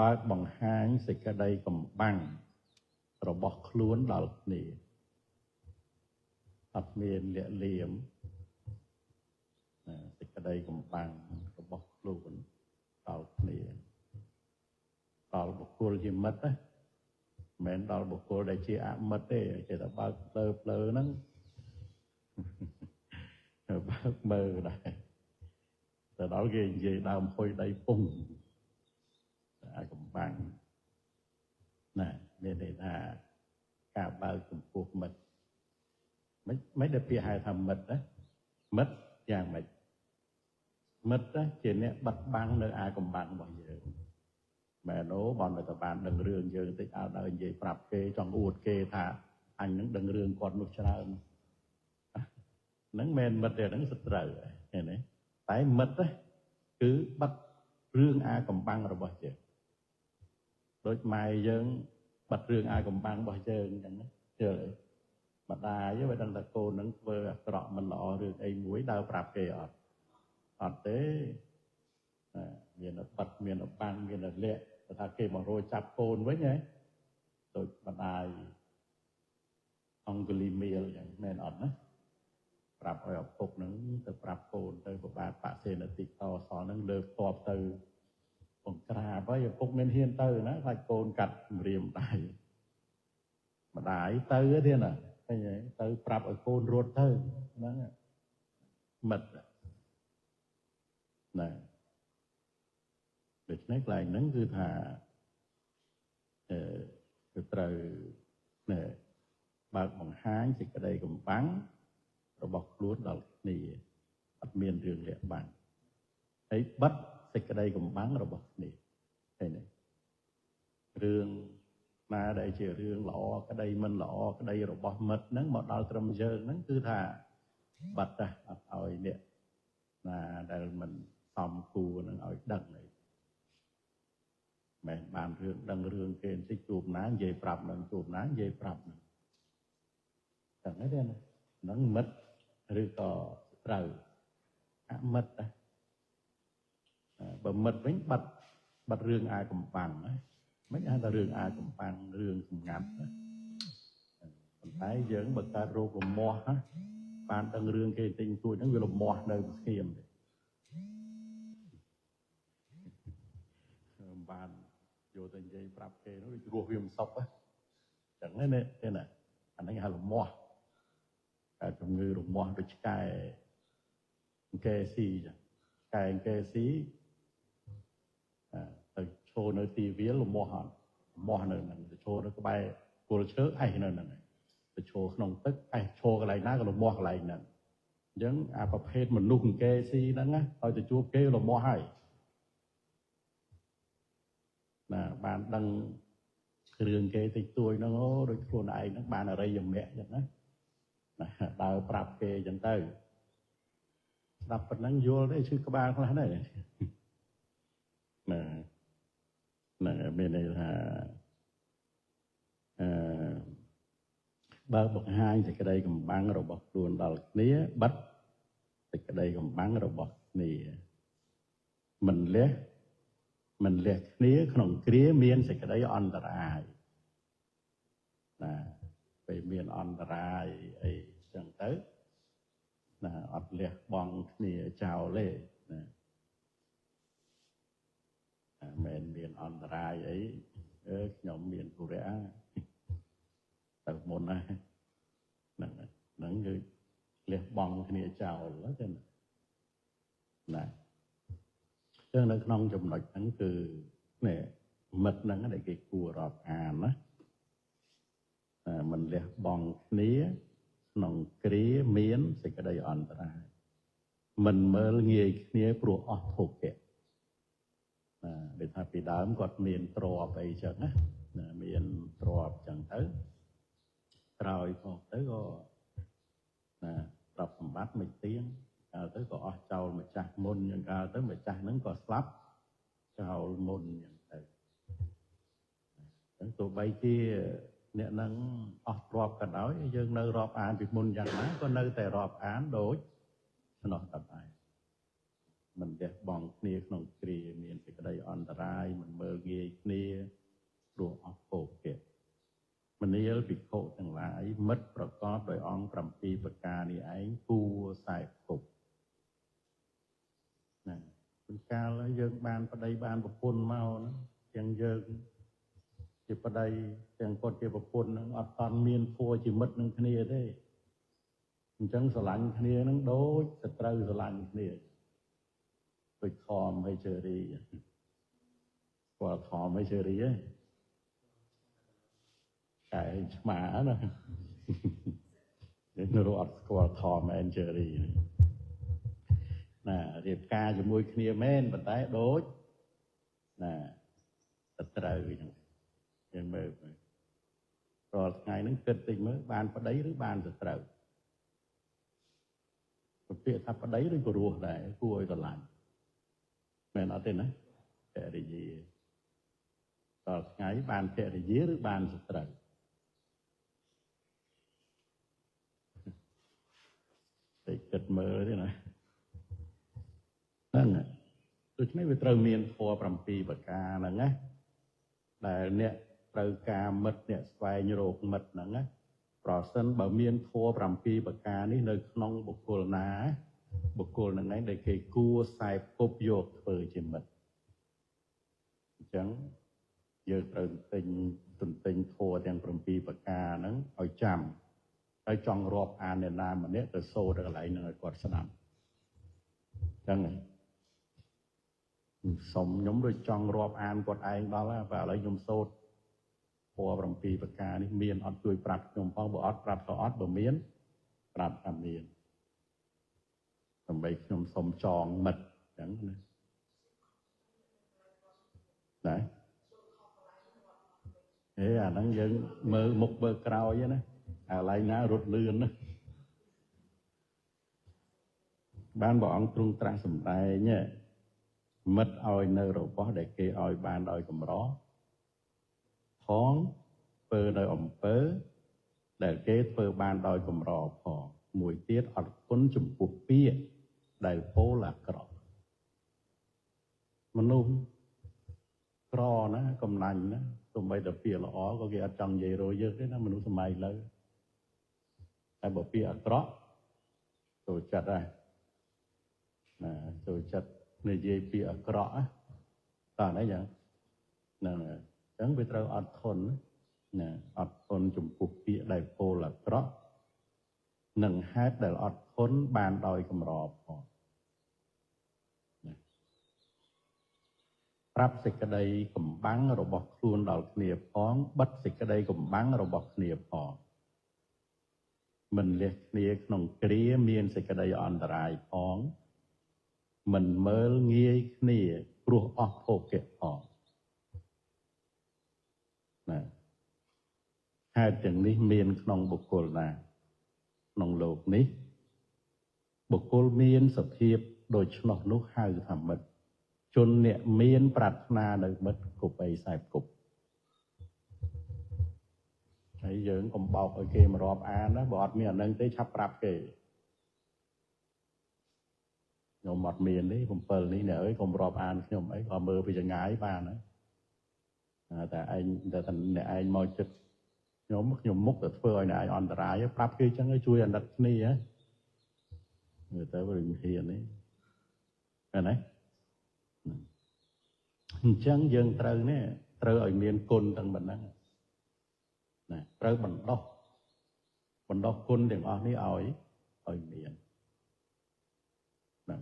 បើកបង្ហាញសេចក្តីកំបាំងរបស់ខ្លួនដល់គ្នាអត់មានលាក់លៀមសេចក្តីកំបាំងរបស់ខ្លួនដល់គ្នាដល់បុគ្គលជាមិត្តណាមិនមែនដល់បុគ្គលដែលជាអមិត្តទេគេថាបើកផ្លូវហ្នឹងបើកមើលដែរទៅដល់គេនិយាយដើមហុយដៃពងអាចកំបាំងណាមានន័យថាការបើកចំពោះមិត្តមិនដែលពាក្យហៅថាមិត្តណាមិត្តយ៉ាងម៉េចមិត្តជាអ្នកបិទបាំងនៅអាកំបាំងរបស់យើងមែនអូបងទៅបានដឹងរឿងយើងតិចឲ្យដល់និយាយប្រាប់គេចង់អួតគេថាអញនឹងដឹងរឿងគាត់នោះច្រើនហ្នឹងមិនមិត្តទេហ្នឹងសត្រូវឃើញទេតែមិត្តគឺបិទរឿងអាកំបាំងរបស់យើងដូចម៉ែយើងបិទរឿងអាកំបាំងរបស់យើងអញ្ចឹងជឿម្ដាយវាដឹងថាកូននឹងធ្វើអាក្រក់មិនល្អរឿងអីមួយដើរប្រាប់គេអត់ទេមានបិទមានបាំងមានលាក់ថាគេមករយចាប់កូនវិញហ៎ដូចម្ដាយអង្គលីមៀលយ៉ាងមែនអត់ណាប្រាប់ឲ្យឪពុកនឹងទៅប្រាប់កូនទៅប្របាទបសេនតិតសនឹងលើកតបទៅបង្ក្រាបហើយឪពុកមានហ៊ានទៅណាខ្លាចកូនកាត់ម្រាមដៃម្ដាយទៅទេណាឃើញទេទៅប្រាប់ឲ្យកូនរត់ទៅហ្នឹងមិត្តណាដូច្នេះកន្លែងហ្នឹងគឺថាគឺត្រូវបើកបង្ហាញសេចក្តីកំបាំងរបស់ខ្លួនដល់គ្នាអត់មានរឿងលាក់បាំងហើយបិទសេចក្តីកំបាំងរបស់គ្នាឃើញទេរឿងណាដែលជារឿងល្អក្តីមិនល្អក្តីរបស់មិត្តហ្នឹងមកដល់ត្រឹមយើងហ្នឹងគឺថាបាត់អត់ឲ្យអ្នកណាដែលមិនសមគួរនឹងឲ្យដឹងទេមិនបានរឿងដឹងរឿងគេបន្តិចជួបណានិយាយប្រាប់នឹងជួបណានិយាយប្រាប់នឹងចឹងទេណាហ្នឹងមិត្តឬក៏ត្រូវអមិត្តណាបើមិត្តវិញបាត់រឿងអាកំបាំងណាមិនហៅថារឿងអាកំបាំងរឿងសម្ងាត់ណាប៉ុន្តែយើងបើកើតរោគរមាស់ណាបានដឹងរឿងគេទិញទួចហ្នឹងវារមាស់នៅស្ងៀមទេបាន vô tình dây prap kê nó rùa viêm sọc á chẳng đấy thế này anh ấy hay là mò cả trong người rùa mò được cái xì cái xí từ show nơi tivi là mò nơi này show nó cái bài cô chớ ai nơi này từ show không tức ai show cái này ná cái mò cái này nè giốngประเภทมันนุ่งแกซีนั่นนะเอาจะจูบเกลมอให้นะบ้านดังเครื่องเกติดตัวนั่งโอ้โดยคนไอ้นักบ้านอะไรอย่างเนี้ยอย่างนั้นนะดาวปรับเกจังเต้ดับปนังโยได้ชื่อกบ้านเขาไหนนะbên này là ba bậc hai thì cái đây còn băng rồi bậc luôn đầu nía bắt thì cái đây còn băng rồi bậc này mình lé nía không kia miên thì cái đấy on tờ ai là về miên on tờ ai ấy chẳng tới là ọt lé bong nía chào lê miền on tờ ai ấy nhóm miền của rẽ từ một này nắng người liệt bong thì chào đó trên này cho nên nó trong nội nắng từ này mật nắng để cái cua rọt á mình liệt bong nía nòng kría miến thì cái đây on ra mình mới nghe nía pro ọt thuộc kẹt để thay vì đám còn miền trò vậy chẳng á miền trò chẳng tới rồi còn tới có đọc bát mấy tiếng tới có chào mà chặt môn nhưng tới mà chặt nó có slap chào môn nhưng tới tụi bay kia nè nắng rọp cả đó dương nơi rọp án việc môn chẳng má có nơi tại rọp án đối nó tập ai mình đẹp bằng kia không kia miền cái đây on trai mình mơ ghê kia đồ ốc cổ kẹt mình nhớ bị khổ chẳng lại mấtประกอบโดยองค์ปรำปีประกาศนี่ไอ้กูใส่กบนั่นเป็นการแล้วยังบานประเดี๋ยวบานประพุนเมานะยังยังจีประเดี๋ยวยังคนจีประพุนนั่งอัดตอนเมียนฟัวจีมัดนั่งคเนียได้จังสลังคเนียนั่งโดยจะตรึสลังคเนียไปทอมให้เชอรี่กว่าทอมให้เชอรี่cái mà nó nó rọt qua thò mà anh chơi nè điệp ca cho môi kia men và tái đối nè thật trời vậy mơ rồi ngày nó kết tình mới ban có đấy với ban thật trời một việc thắp có đấy với của ruột này cua còn làm mẹ nói tên đấy để gì rồi ngày ban kệ thì dế với ban thật trời để kết mơ thế nàyนั่นtôi nói về trâu miền phò bầm pì bạc ca nè nghe là nè trâu ca mật nè xoay như rột mật nè nghe rồi sân bờ miền phò bầm pì bạc ca ní nơi nông bột cồn ná bột cồn là ngay để cái cua xài cốp dột phơi trên mật chẳng giờ trâu tình phò đèn bầm pì bạc ca nè ở chằm ở trong rọp an nè nam mà nè từ xô ra lại nè quạt sẵn chẳng này sống nhóm đôi trong rọp an quạt anh đó là và lấy nhóm sốt phò bằng pì bạc ca ní miền ọt tuổi bạc nhóm phong bộ ọt bạc có ọt bờ miến bạc làm miền còn bây nhóm sống tròn mật chẳng này đấy thế à đang dân mơ một bờ cao vậy đó lại ná rút lươn đó ban bọn trung trang sầm tay nhé mất oi nơi rồi có để kê oi ban oi cầm đó thoáng pơ nơi ẩm pớ để kê pơ ban oi cầm rò phò mùi tiết ọt cuốn chùm cuộc bia đầy phố là cọ mà nung cọ nó cầm nành nó tụi bây đập bia là ó có cái trong vậy rồi giờ cái nó mình nung mày lấy ai bỏ bia cọ rồi chặt ra rồi chặt này dây bia cọ ta nói vậy ហ្នឹងហើយអញ្ចឹងវាត្រូវអត់ធន់ណាអត់ធន់ចំពោះពាក្យដែលពោលអាក្រក់និងហេតុដែលអត់ធន់បានដោយកម្រផងណាប្រាប់សេចក្តីកំបាំងរបស់ខ្លួនដល់គ្នាផងបិទសេចក្តីកំបាំងរបស់គ្នាផងមិនលះគ្នាក្នុងគ្រាមានសេចក្តីអន្តរាយផងមិនមើលងាយគ្នាព្រោះអស់ភោគៈផងណាហេតុទាំងនេះមានក្នុងបុគ្គលណាក្នុងលោកនេះបុគ្គលមានសភាពដូច្នោះនោះហៅថាមិត្តជនអ្នកមានប្រាថ្នានៅមិត្តគប់អីខ្សែគប់ហើយយើងកុំបោកឲ្យគេមករាប់អានណាបើអត់មានអានឹងទេឆាប់ប្រាប់គេខ្ញុំអត់មានទេ7នេះអ្នកអើយកុំរាប់អានខ្ញុំអីក៏មើលពីចង្ងាយបានណាតែឯងតែអ្នកឯងមកចិត្តខ្ញុំមុខទៅធ្វើឲ្យអ្នកឯងអន្តរាយប្រាប់គេចឹងឲ្យជួយអាណិតគ្នាមើលទៅវាមិនហ៊ានទេឃើញទេអញ្ចឹងយើងត្រូវឲ្យមានគុណទាំងប៉ុណ្ណឹងណាត្រូវបណ្ដោះគុណទាំងអស់នេះឲ្យមានណា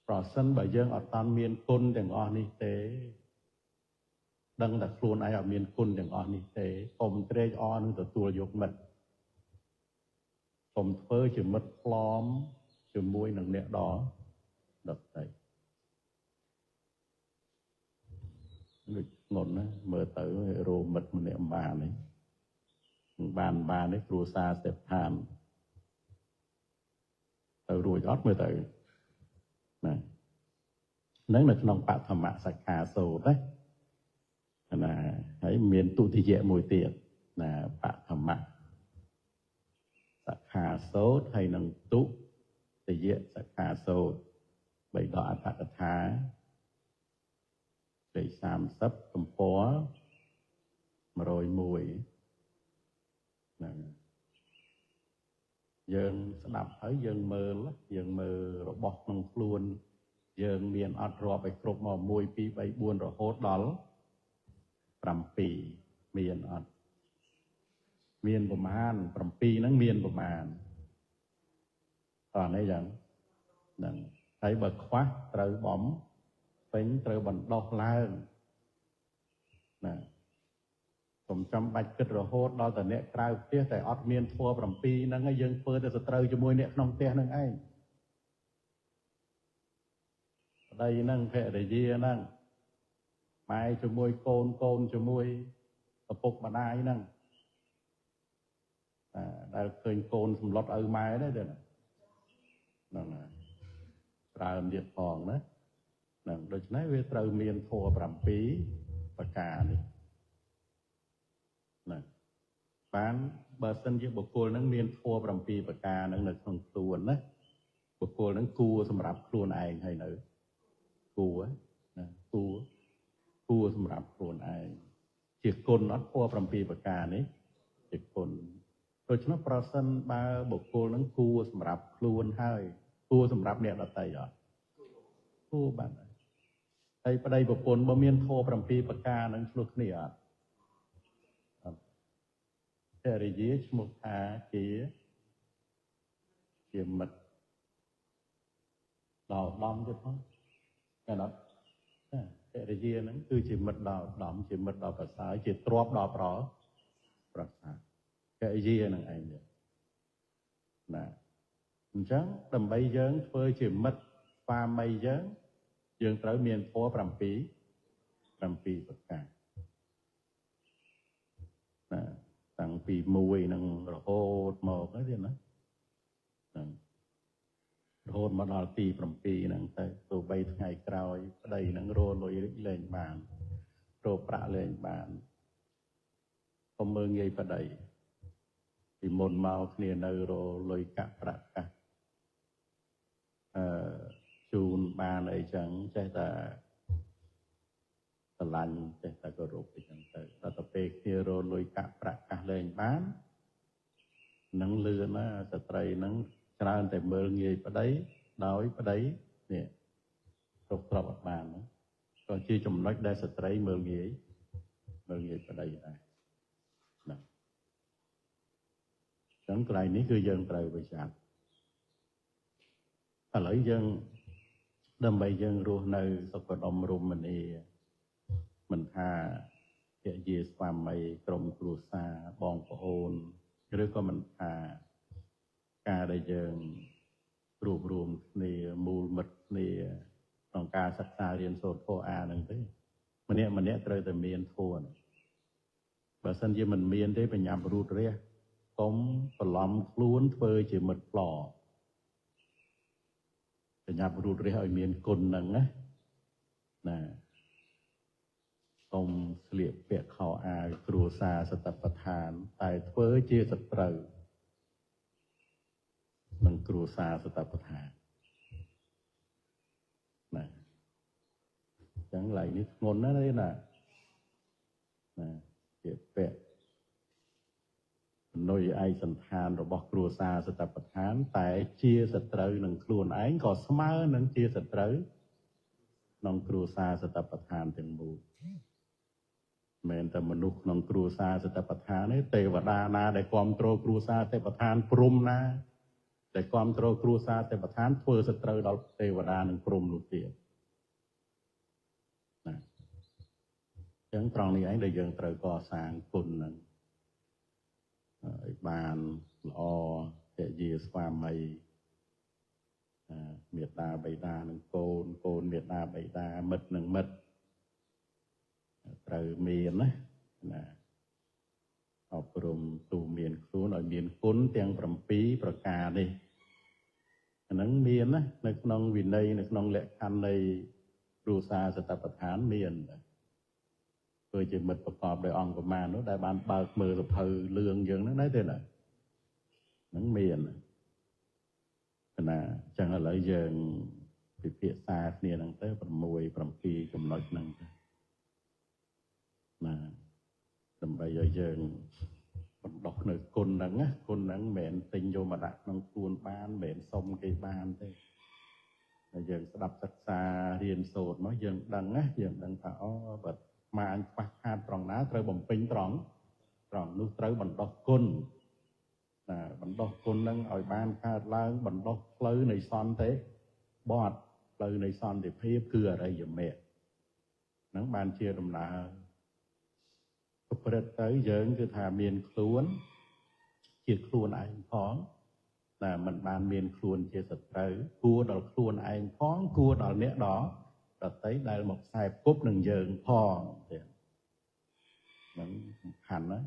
ប្រសិនបើយើងអត់តាន់មានគុណទាំងអស់នេះទេដឹងតែខ្លួនឯងអត់មានគុណទាំងអស់នេះទេកុំត្រេកអរនឹងទទួលយកមិត្តកុំធ្វើជាមិត្តផ្លំជាមួយនឹងអ្នកដទៃដូចងន់ណាមើលទៅរោមិត្តម្នាក់បាននេះគ្រួសារសេដ្ឋានទៅរួចអត់មើលទៅណានឹងនៅក្នុងបឋមសិក្ខាសូត្រណាហើយមានទុតិយៈមួយទៀតណាបឋមសិក្ខាសូត្រហើយនឹងទុតិយៈសិក្ខាសូត្របីដកអត្ថកថាលេខ30ទំព័រ101ហ្នឹងយើងស្ដាប់ហើយយើងមើលរបស់ក្នុងខ្លួនយើងមានអត់រាប់ឲ្យគ្រប់មក1 2 3 4រហូតដល់7មានអត់មានប្រមាណ7ហ្នឹងមានប្រមាណតោះនេះយ៉ាងហ្នឹងហើយបើខ្វះត្រូវបំពេញត្រូវបណ្ដោះឡើងណាកុំចាំបាច់គិតរហូតដល់តែអ្នកក្រៅផ្ទះតែអត់មានធម៌7ហ្នឹងហើយយើងធ្វើតែសត្រូវជាមួយអ្នកក្នុងផ្ទះហ្នឹងឯងប្តីហ្នឹងភរិយាហ្នឹងម៉ែជាមួយកូនជាមួយឪពុកម្ដាយហ្នឹងដែលឃើញកូនសម្លុតឪម៉ែដែរហ្នឹងច្រើនទៀតផងណាហ្នឹងដូច្នេះវាត្រូវមានធម៌7ប្រការនេះណាបានបើសិនជាបុគ្គលហ្នឹងមានធម៌7ប្រការហ្នឹងនៅក្នុងខ្លួនណាបុគ្គលហ្នឹងគួរសម្រាប់ខ្លួនឯងហើយនៅគួរណាគួរសម្រាប់ខ្លួនឯងជាគុណអត់ធម៌7ប្រការនេះជាគុណដូច្នោះប្រសិនបើបុគ្គលហ្នឹងគួរសម្រាប់ខ្លួនហើយគួរសម្រាប់អ្នកដទៃអត់គួរបានហើយប្តីប្រពន្ធបើមានធម៌7ប្រការហ្នឹងឆ្លោះគ្នាអត់ភរិយាឈ្មោះថាជាមិត្តដល់ដំទៀតផងតែដល់ភរិយាហ្នឹងគឺជាមិត្តដល់ដំជាមិត្តដល់ប្រសើរជាទ្រព្យដល់ប្រសើរភរិយាហ្នឹងឯងណាអញ្ចឹងដើម្បីយើងធ្វើជាមិត្តស្វាមីយើងត្រូវមានធម៌7ប្រការណាតាំងពី1នឹងរហូតមកទៀតណាហ្នឹងរហូតមកដល់ទី7ហ្នឹងទៅទោះបីថ្ងៃក្រោយប្តីហ្នឹងរលុយលេងបានរកប្រាក់លេងបានកុំមើលងាយប្តីពីមុនមកគ្នានៅរលុយកាក់ប្រាក់កាសជូនបានអីចឹងចេះតែស្រឡាញ់ចេះតែគោរពអីចឹងទៅដល់ទៅពេលគ្នារលុយកាក់ប្រាក់កាសលេងបាននឹងលឿនណាស្ត្រីហ្នឹងច្រើនតែមើលងាយប្តីដោយប្តីនេះគ្រប់អត់បាន ก็ជាចំណុចដែលស្ត្រីមើលងាយប្តីដែរណាចឹងកន្លែងនេះគឺយើងត្រូវប្រយ័ត្នឥឡូវយើងដើម្បីយើងរស់នៅសុខដុមរមនាមិនថាភរិយាស្វាមីក្រុមគ្រួសារបងប្អូនឬក៏មិនថាការដែលយើងរួបរวมគ្នាមូលមិត្តគ្នាក្នុងការសិក្សារៀនសូត្រធម៌អាហ្នឹងទេម្នាក់ត្រូវតែមានធម៌បើសិនជាមិនមានទេបញ្ញាបរូតរះកុំបន្លំខ្លួនធ្វើជាមិត្តប្លោបញ្ញាបរូតរះឲ្យមានគុណហ្នឹងណាកុំស្លៀកពាក់ខោអាវគ្រួសារសតបដ្ឋានតែធ្វើជាសត្រូវនឹងគ្រួសារសតបដ្ឋានណាចឹងឡើយនេះធ្ងន់ណាស់ទេណាជាពាក់នុយឯកសន្តានរបស់គ្រួសារសតបដ្ឋានតែជាសត្រូវនឹងខ្លួនឯងក៏ស្មើនឹងជាសត្រូវក្នុងគ្រួសារសតបដ្ឋានទាំងមូលមិនតែមនុស្សក្នុងគ្រួសារសតបដ្ឋានទេទេវតាណាដែលគ្រប់គ្រងគ្រួសារសតបដ្ឋានព្រំណាដែលគ្រប់គ្រងគ្រួសារសតបដ្ឋានធ្វើសត្រូវដល់ទេវតានិងព្រំនោះទៀតណាចឹងត្រង់នេះឯងដែលយើងត្រូវកសាងគុណនឹងឲ្យបានល្អភរិយាស្វាមីមេត្តាបិតានិងកូនកូនមេត្តាបិតាមិត្តនឹងមិត្តត្រូវមានណាអប់រំទូមានខ្លួនឲ្យមានគុណទាំង7ប្រការនេះអាហ្នឹងមានណានៅក្នុងវិន័យនៅក្នុងលក្ខខណ្ឌនៃគ្រួសារសតបដ្ឋានមានធ្វើជាមិត្តប្រកបដោយអង្គប្រមាណនោះដែលបានបើកមើលសភៅលឿងយើងហ្នឹងទេណាហ្នឹងមានណាចឹងឥឡូវយើងពិភាក្សាគ្នាហ្នឹងទៅ6 7ចំណុចហ្នឹងទៅណាដើម្បីឲ្យយើងបណ្ដុះនៅគុណហ្នឹងណាគុណហ្នឹងមិនមែនទិញយកមកដាក់ក្នុងខ្លួនបានមិនមែនសុំគេបានទេតែយើងស្ដាប់សិក្សារៀនសូត្រមកយើងដឹងណាយើងដឹងថាអូបើមកអញខ្វះខាតត្រង់ណាត្រូវបំពេញត្រង់នោះត្រូវបណ្ដុះគុណណាបណ្ដុះគុណហ្នឹងឲ្យបានកើតឡើងបណ្ដុះផ្លូវនៃសន្តិបត្តិផ្លូវនៃសន្តិភាពគឺអរិយមគ្គហ្នឹងបានជាដំណើរប្រព្រឹត្តទៅយើងគឺថាមានខ្លួនជាខ្លួនឯងផងតែมันបានមានខ្លួនជាសត្រូវគួរដល់ខ្លួនឯងផងគួរដល់អ្នកដទៃដែលមកខ្សែគប់នឹងយើងផងទៀតហ្នឹងសំខាន់ណា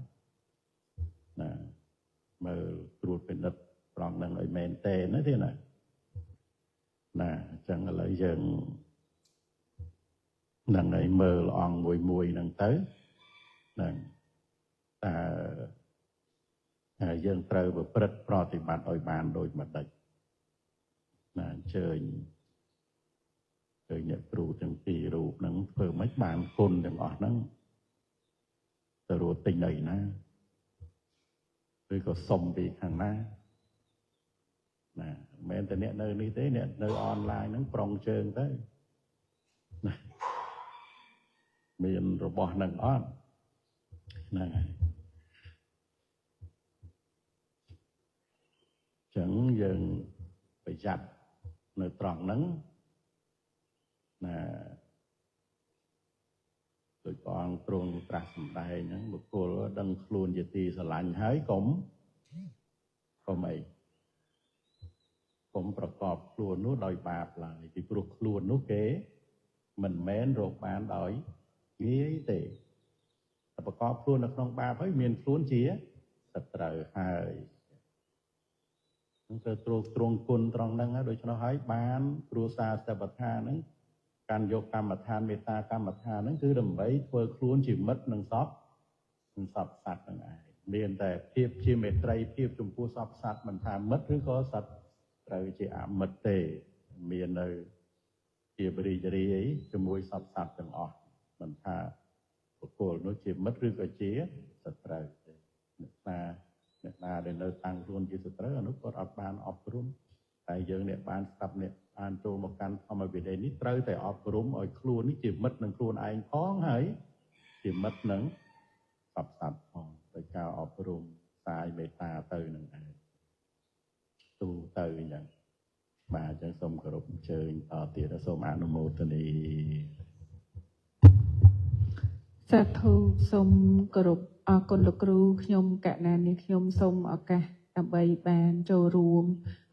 មើលត្រួតពិនិត្យត្រង់ហ្នឹងឲ្យមែនទេណាទៀតណាអញ្ចឹងឥឡូវយើងនឹងឲ្យមើលអង្គមួយហ្នឹងទៅហ្នឹងតែយើងត្រូវប្រព្រឹត្តប្រតិបត្តិឲ្យបានដូចម្ដេចណាអញ្ជើញអ្នកគ្រូទាំងពីររូបហ្នឹងធ្វើមិនបានគុណទាំងអស់ហ្នឹងទៅរត់ទិញអីណាឬក៏សុំពីខាងណាមិនមែនតែអ្នកនៅនេះទេអ្នកនៅអនឡាញហ្នឹងប្រុងជើងទៅណាមានរបស់ហ្នឹងអត់ហ្នឹងហើយចឹងយើងប្រយ័ត្ននៅត្រង់ហ្នឹងណាដោយព្រះអង្គទ្រង់ត្រាស់សម្ដែងហ្នឹងបុគ្គលដឹងខ្លួនជាទីស្រឡាញ់ហើយកុំប្រកបខ្លួននោះដោយបាបឡើយពីព្រោះខ្លួននោះគេមិនមែនរកបានដោយងាយទេតែប្រកបខ្លួននៅក្នុងបាបហើយមានខ្លួនជាសត្រូវហើយនឹងទៅទ្រង់គុណត្រង់ហ្នឹងដូច្នោះហើយបានគ្រួសារសតបដ្ឋានហ្នឹងការយកកម្មដ្ឋានមេត្តាកម្មដ្ឋានហ្នឹងគឺដើម្បីធ្វើខ្លួនជាមិត្តនឹងសពសត្វហ្នឹងឯងមានតែភាពជាមេត្រីភាពចំពោះសពសត្វមិនថាមិត្តឬក៏សត្វត្រូវជាអមិត្តទេមាននៅជាបរិយារីអីជាមួយសពសត្វទាំងអស់មិនថាបុគ្គលនោះជាមិត្តឬក៏ជាសត្រូវទេអ្នកណាដែលនៅតាំងខ្លួនជាសត្រូវអានោះគាត់អត់បានអប់រំ តែយើងអ្នកបានស្ដាប់អ្នកបានចូលមកកាន់ធម្មវិន័យនេះត្រូវតែអប់រំឲ្យខ្លួននេះជាមិត្តនឹងខ្លួនឯងផងហើយជាមិត្តនឹងសពសត្វផងដោយការអប់រំសាយមេត្តាទៅនឹងឯងទូទៅអញ្ចឹងបាទអញ្ចឹងសូមគោរពអញ្ជើញតទៀតសូមអនុមោទនាសាធុសូមគោរពអរគុណលោកគ្រូខ្ញុំកណានេះខ្ញុំសូមឱកាសដើម្បីបានចូលរួម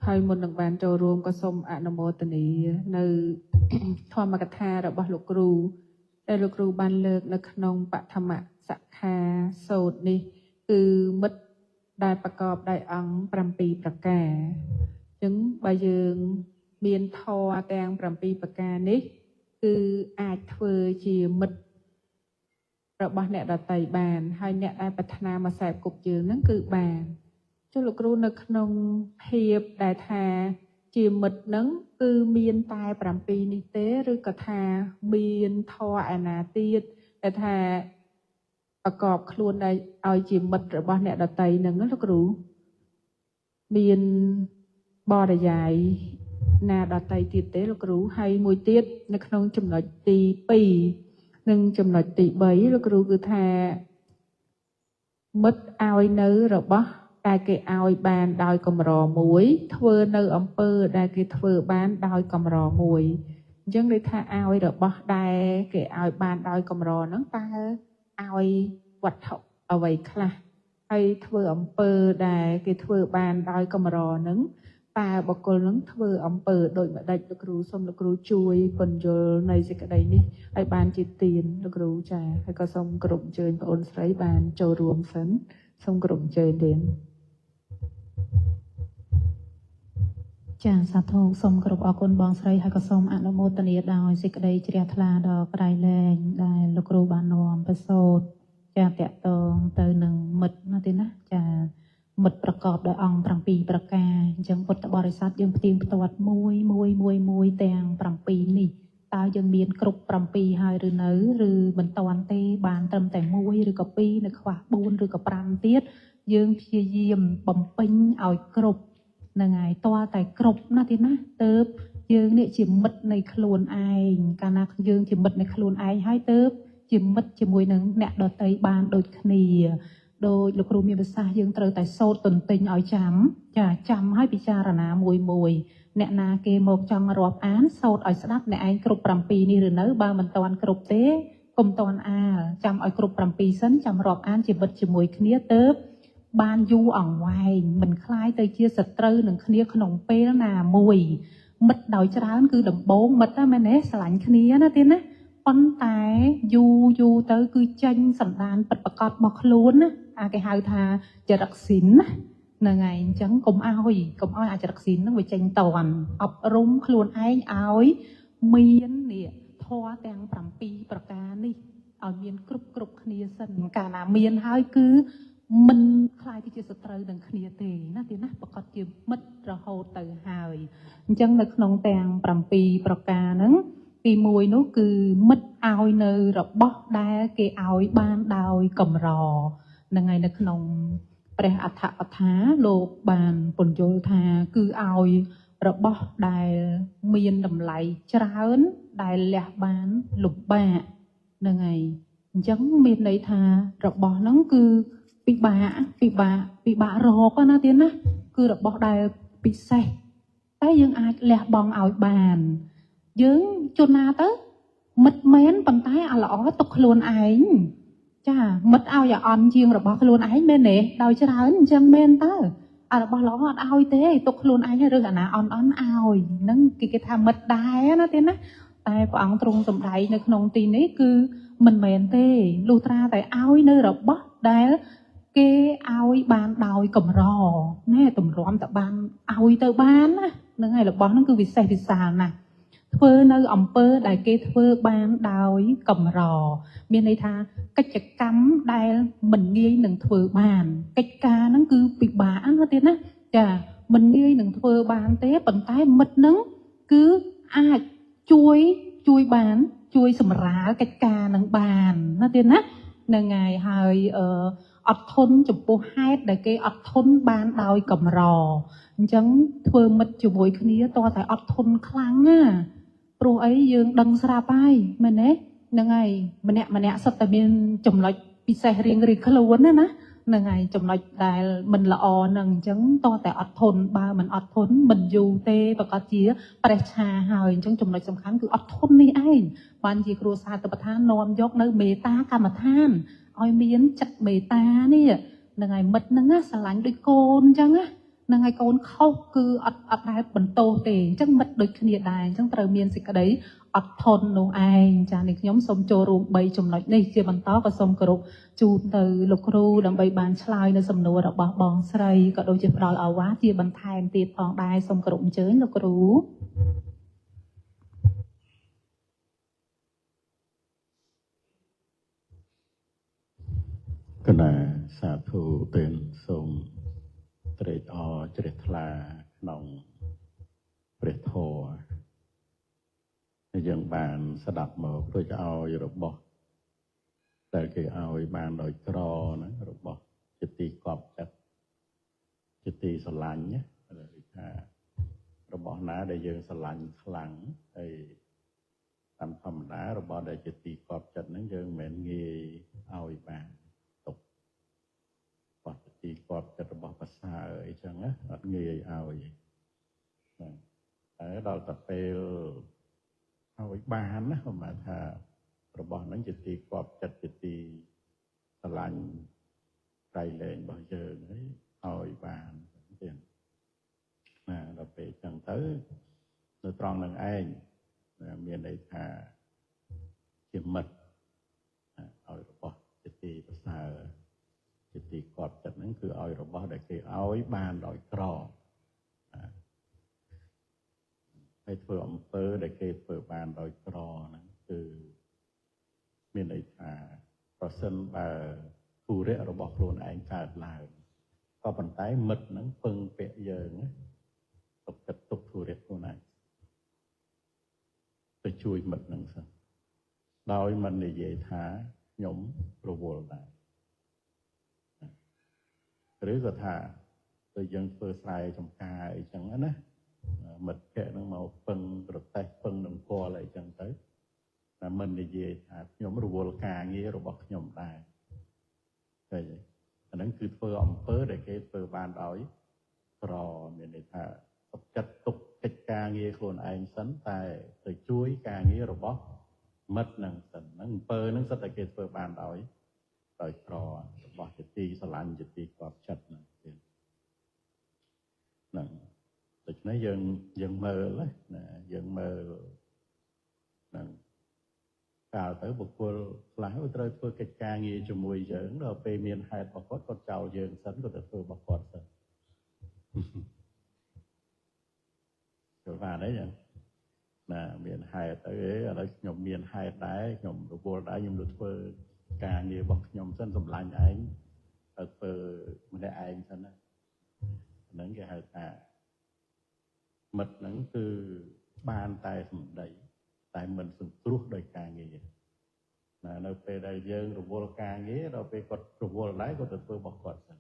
ហើយមុននឹងបានចូលរួមក៏សូមអនុមោទនានៅធម្មកថារបស់លោកគ្រូដែលលោកគ្រូបានលើកនៅក្នុងបឋមសិក្ខាសូត្រនេះគឺមិត្តដែលប្រកបដោយអង្គ7ប្រការអញ្ចឹងបើយើងមានធម៌ទាំង7ប្រការនេះគឺអាចធ្វើជាមិត្តរបស់អ្នកដតីបានហើយអ្នកដែលប្រាថ្នាមកខ្សែគប់ជើងហ្នឹងគឺបានចុះលោកគ្រូនៅក្នុងភាពដែលថាជាមិត្តហ្នឹងគឺមានតែ7នេះទេឬក៏ថាមានធម៌ឯណាទៀតដែលថាប្រកបខ្លួនឲ្យជាមិត្តរបស់អ្នកដតីហ្នឹងលោកគ្រូមានបរិយាយណាដតីទៀតទេលោកគ្រូហើយមួយទៀតនៅក្នុងចំណុចទី2និងចំណុចទី3លោកគ្រូគឺថាមិត្តឲ្យនៅរបស់ដែលគេឲ្យបានដោយកម្រមួយធ្វើនៅអំពើដែលគេធ្វើបានដោយកម្រមួយអញ្ចឹងន័យថាឲ្យរបស់ដែលគេឲ្យបានដោយកម្រហ្នឹងតើឲ្យវត្ថុអ្វីខ្លះហើយធ្វើអំពើដែលគេធ្វើបានដោយកម្រហ្នឹងតើបុគ្គលនឹងធ្វើអំពើដូចម្ដេចលោកគ្រូសូមលោកគ្រូជួយពន្យល់នៃសេចក្តីនេះឲ្យបានជាទានលោកគ្រូចាហើយក៏សូមគោរពអញ្ជើញបងអូនស្រីបានចូលរួមសិនសូមគោរពអញ្ជើញទៀតចាសាធុសូមគោរពអរគុណបងស្រីហើយក៏សូមអនុមោទនាដោយសេចក្តីជ្រះថ្លាដ៏ក្រៃលែងដែលលោកគ្រូបាននាំប្រសូតចាតកតងទៅនឹងមិត្តណាទេណាចាមិត្តប្រកបដោយអង្គ7ប្រការអញ្ចឹងពុទ្ធបរិស័ទយើងផ្ទៀងផ្ទាត់មួយទាំង7នេះតើយើងមានគ្រប់7ហើយឬនៅឬមិនតាន់ទេបានត្រឹមតែ1ឬក៏2នៅខ្វះ4ឬក៏5ទៀតយើងព្យាយាមបំពេញឲ្យគ្រប់ហ្នឹងហើយតើតែគ្រប់ណាទេណាទៅយើងនេះជាមិត្តនៃខ្លួនឯងកាលណាយើងជាមិត្តនៃខ្លួនឯងហើយទៅជាមិត្តជាមួយនឹងអ្នកដទៃបានដូចគ្នាដោយលោកគ្រូមានប្រសាសន៍យើងត្រូវតែសូត្រទន្ទិញឲ្យចាំចាចាំឲ្យពិចារណាមួយអ្នកណាគេមកចង់រាប់អានសូត្រឲ្យស្ដាប់អ្នកឯងគ្រប់7នេះឬនៅបើមិនតាន់គ្រប់ទេកុំតាន់អាលចាំឲ្យគ្រប់7សិនចាំរាប់អានជាមិត្តជាមួយគ្នាទៅបានយូរអង្វែងមិនคล้ายទៅជាសត្រូវនឹងគ្នាក្នុងពេលណាមួយមិត្តដោយច្រើនគឺដំបូងមិត្តហ្នឹងមែនទេស្រឡាញ់គ្នាណាទេណាប៉ុន្តែយូរទៅគឺចេញសន្តានពិតប្រាកដរបស់ខ្លួនណាអាគេហៅថាចរិតស៊ីនណាហ្នឹងហើយអញ្ចឹងកុំឲ្យអាចរិតស៊ីនហ្នឹងវាចេញតន់អប់រំខ្លួនឯងឲ្យមាននេះធម៌ទាំង7ប្រការនេះឲ្យមានគ្រប់គ្នាសិនកាលណាមានហើយគឺមិនខ្លាយទៅជាសត្រូវនឹងគ្នាទេណាទេណាប្រកាសជាមិត្តរហូតទៅហើយអញ្ចឹងនៅក្នុងទាំង7ប្រការហ្នឹងទី1នោះគឺមិត្តឲ្យនៅរបស់ដែលគេឲ្យបានដោយកម្រហ្នឹងហើយនៅក្នុងព្រះអដ្ឋកថាលោកបានពន្យល់ថាគឺឲ្យរបស់ដែលមានតម្លៃច្រើនដែលលះបានលំបាកហ្នឹងហើយអញ្ចឹងមានន័យថារបស់ហ្នឹងគឺពិបាករកណាទៀតណាគឺរបស់ដែលពិសេសតែយើងអាចលះបង់ឲ្យបានយើងជួនណាទៅមិត្តមែនប៉ុន្តែអាល្អទុកខ្លួនឯងចាមិត្តឲ្យអាអន់ជាងរបស់ខ្លួនឯងមែនទេដោយច្រើនអញ្ចឹងមែនតើអារបស់ល្អអត់ឲ្យទេទុកខ្លួនឯងឬអាណាអន់ឲ្យហ្នឹងគេថាមិត្តដែរណាទៀតណាតែព្រះអង្គទ្រង់សម្ដែងនៅក្នុងទីនេះគឺមិនមែនទេលុះត្រាតែឲ្យនៅរបស់ដែលគេឲ្យបានដោយកម្រណែតម្រាំតបានឲ្យទៅបានណាហ្នឹងហើយរបស់ហ្នឹងគឺវិសេសវិសាលណាស់ធ្វើនៅអំពើដែលគេធ្វើបានដោយកម្រមានន័យថាកិច្ចកម្មដែលមិនងាយនឹងធ្វើបានកិច្ចការហ្នឹងគឺពិបាកណាទៀតណាចាមិនងាយនឹងធ្វើបានទេប៉ុន្តែមិត្តហ្នឹងគឺអាចជួយបានជួយសម្រាលកិច្ចការហ្នឹងបានណាទៀតណាហ្នឹងហើយហើយអ អត់ធន់ចំពោះហេតុដែលគេអត់ធន់បានដោយកម្រអញ្ចឹងធ្វើមិត្តជាមួយគ្នាតើតែអត់ធន់ខ្លាំងណាព្រោះអីយើងដឹងស្រាប់ហើយមែនទេហ្នឹងហើយម្នាក់សុទ្ធតែមានចំណុចពិសេសរៀងខ្លួនណាហ្នឹងហើយចំណុចដែលមិនល្អហ្នឹងអញ្ចឹងតើតែអត់ធន់បើមិនអត់ធន់មិនយូរទេប្រកាសជាប្រេះឆាហើយអញ្ចឹងចំណុចសំខាន់គឺអត់ធន់នេះឯងបានជាគ្រូសាស្ត្រប្រធាននាំយកនៅមេត្តាកម្មដ្ឋានឲ្យមានចិត្តមេត្តានេះហ្នឹងហើយមិត្តហ្នឹងណាស្រឡាញ់ដូចកូនអញ្ចឹងណាហ្នឹងហើយកូនខុសគឺអត់ដែលបន្ទោសទេអញ្ចឹងមិត្តដូចគ្នាដែរអញ្ចឹងត្រូវមានសេចក្តីអត់ធន់នោះឯងចា៎នេះខ្ញុំសូមចូលរួម3ចំណុចនេះជាបន្តក៏សូមគោរពជូនទៅលោកគ្រូដើម្បីបានឆ្លើយនៅសំណួររបស់បងស្រីក៏ដូចជាផ្ដល់ឱវាទជាបន្ថែមទៀតផងដែរសូមគោរពអញ្ជើញលោកគ្រូគណៈសាធុទិនសូមត្រេកអរជ្រះថ្លាក្នុងព្រះធម៌ដែលយើងបានស្ដាប់មកដូចឲ្យរបស់ដែលគេឲ្យបានដោយក្រហ្នឹងរបស់ជាទីកប់ចិត្តជាទីស្រឡាញ់ណាឬថារបស់ណាដែលយើងស្រឡាញ់ខ្លាំងហើយតាមធម្មតារបស់ដែលជាទីកប់ចិត្តហ្នឹងយើងមិនងាយឲ្យបានទុកបទទីកប់ចិត្តរបស់ភាសាអីចឹងណាអត់ងាយឲ្យហ្នឹងតែដល់តែពេលឲ្យបានណាប្រហែលថារបស់ហ្នឹងជាទីកប់ចិត្តជាទីស្រឡាញ់ក្រៃលែងរបស់យើងហើយឲ្យបានទៀតណាដល់ពេលចឹងទៅនៅត្រង់នឹងឯងមានន័យថាជាមិត្តឲ្យរបស់ជាទីប្រសើរជាទីកប់ចិត្តហ្នឹងគឺឲ្យរបស់ដែលគេឲ្យបានដោយក្រហើយធ្វើអំពើដែលគេធ្វើបានដោយក្រហ្នឹងគឺមានន័យថាប្រសិនបើធុរៈរបស់ខ្លួនឯងកើតឡើងក៏ប៉ុន្តែមិត្តហ្នឹងពឹងពាក់យើងទុកចិត្តទុកធុរៈខ្លួនឯងទៅជួយមិត្តហ្នឹងសិនដោយមិននិយាយថាខ្ញុំរវល់ដែរឬក៏ថាទៅយើងធ្វើស្រែចម្ការអីចឹងណាមិត្តភក្តិហ្នឹងមកពឹងប្រទេសពឹងនឹងគល់អីចឹងទៅតែមិននិយាយថាខ្ញុំរវល់ការងាររបស់ខ្ញុំដែរឃើញទេអាហ្នឹងគឺធ្វើអំពើដែលគេធ្វើបានដោយក្រមានន័យថាទុកចិត្តទុកកិច្ចការងារខ្លួនឯងសិនតែទៅជួយការងាររបស់មិត្តហ្នឹងសិនហ្នឹងអំពើហ្នឹងសិតតែគេធ្វើបានដោយក្ររបស់ជាទីស្រឡាញ់ជាទីកប់ចិត្តហ្នឹងទៀតហ្នឹងដូច្នេះយើងមើលណាយើងមើលហ្នឹងកាលទៅបុគ្គលខ្លះត្រូវធ្វើកិច្ចការងារជាមួយយើងដល់ពេលមានហេតុរបស់គាត់គាត់ចោលយើងសិនគាត់ទៅធ្វើរបស់គាត់សិនចូលបានអីចឹងណាមានហេតុទៅឥឡូវខ្ញុំមានហេតុដែរខ្ញុំរវល់ដែរខ្ញុំទៅធ្វើការងាររបស់ខ្ញុំសិនសម្លាញ់ឯងទៅធ្វើម្នាក់ឯងសិនណាហ្នឹងគេហៅថាមិត្តហ្នឹងគឺបានតែសម្ដីតែមិនសង្គ្រោះដោយការងារណានៅពេលដែលយើងរវល់ការងារដល់ពេលគាត់រវល់ដែរគាត់ទៅធ្វើរបស់គាត់សិន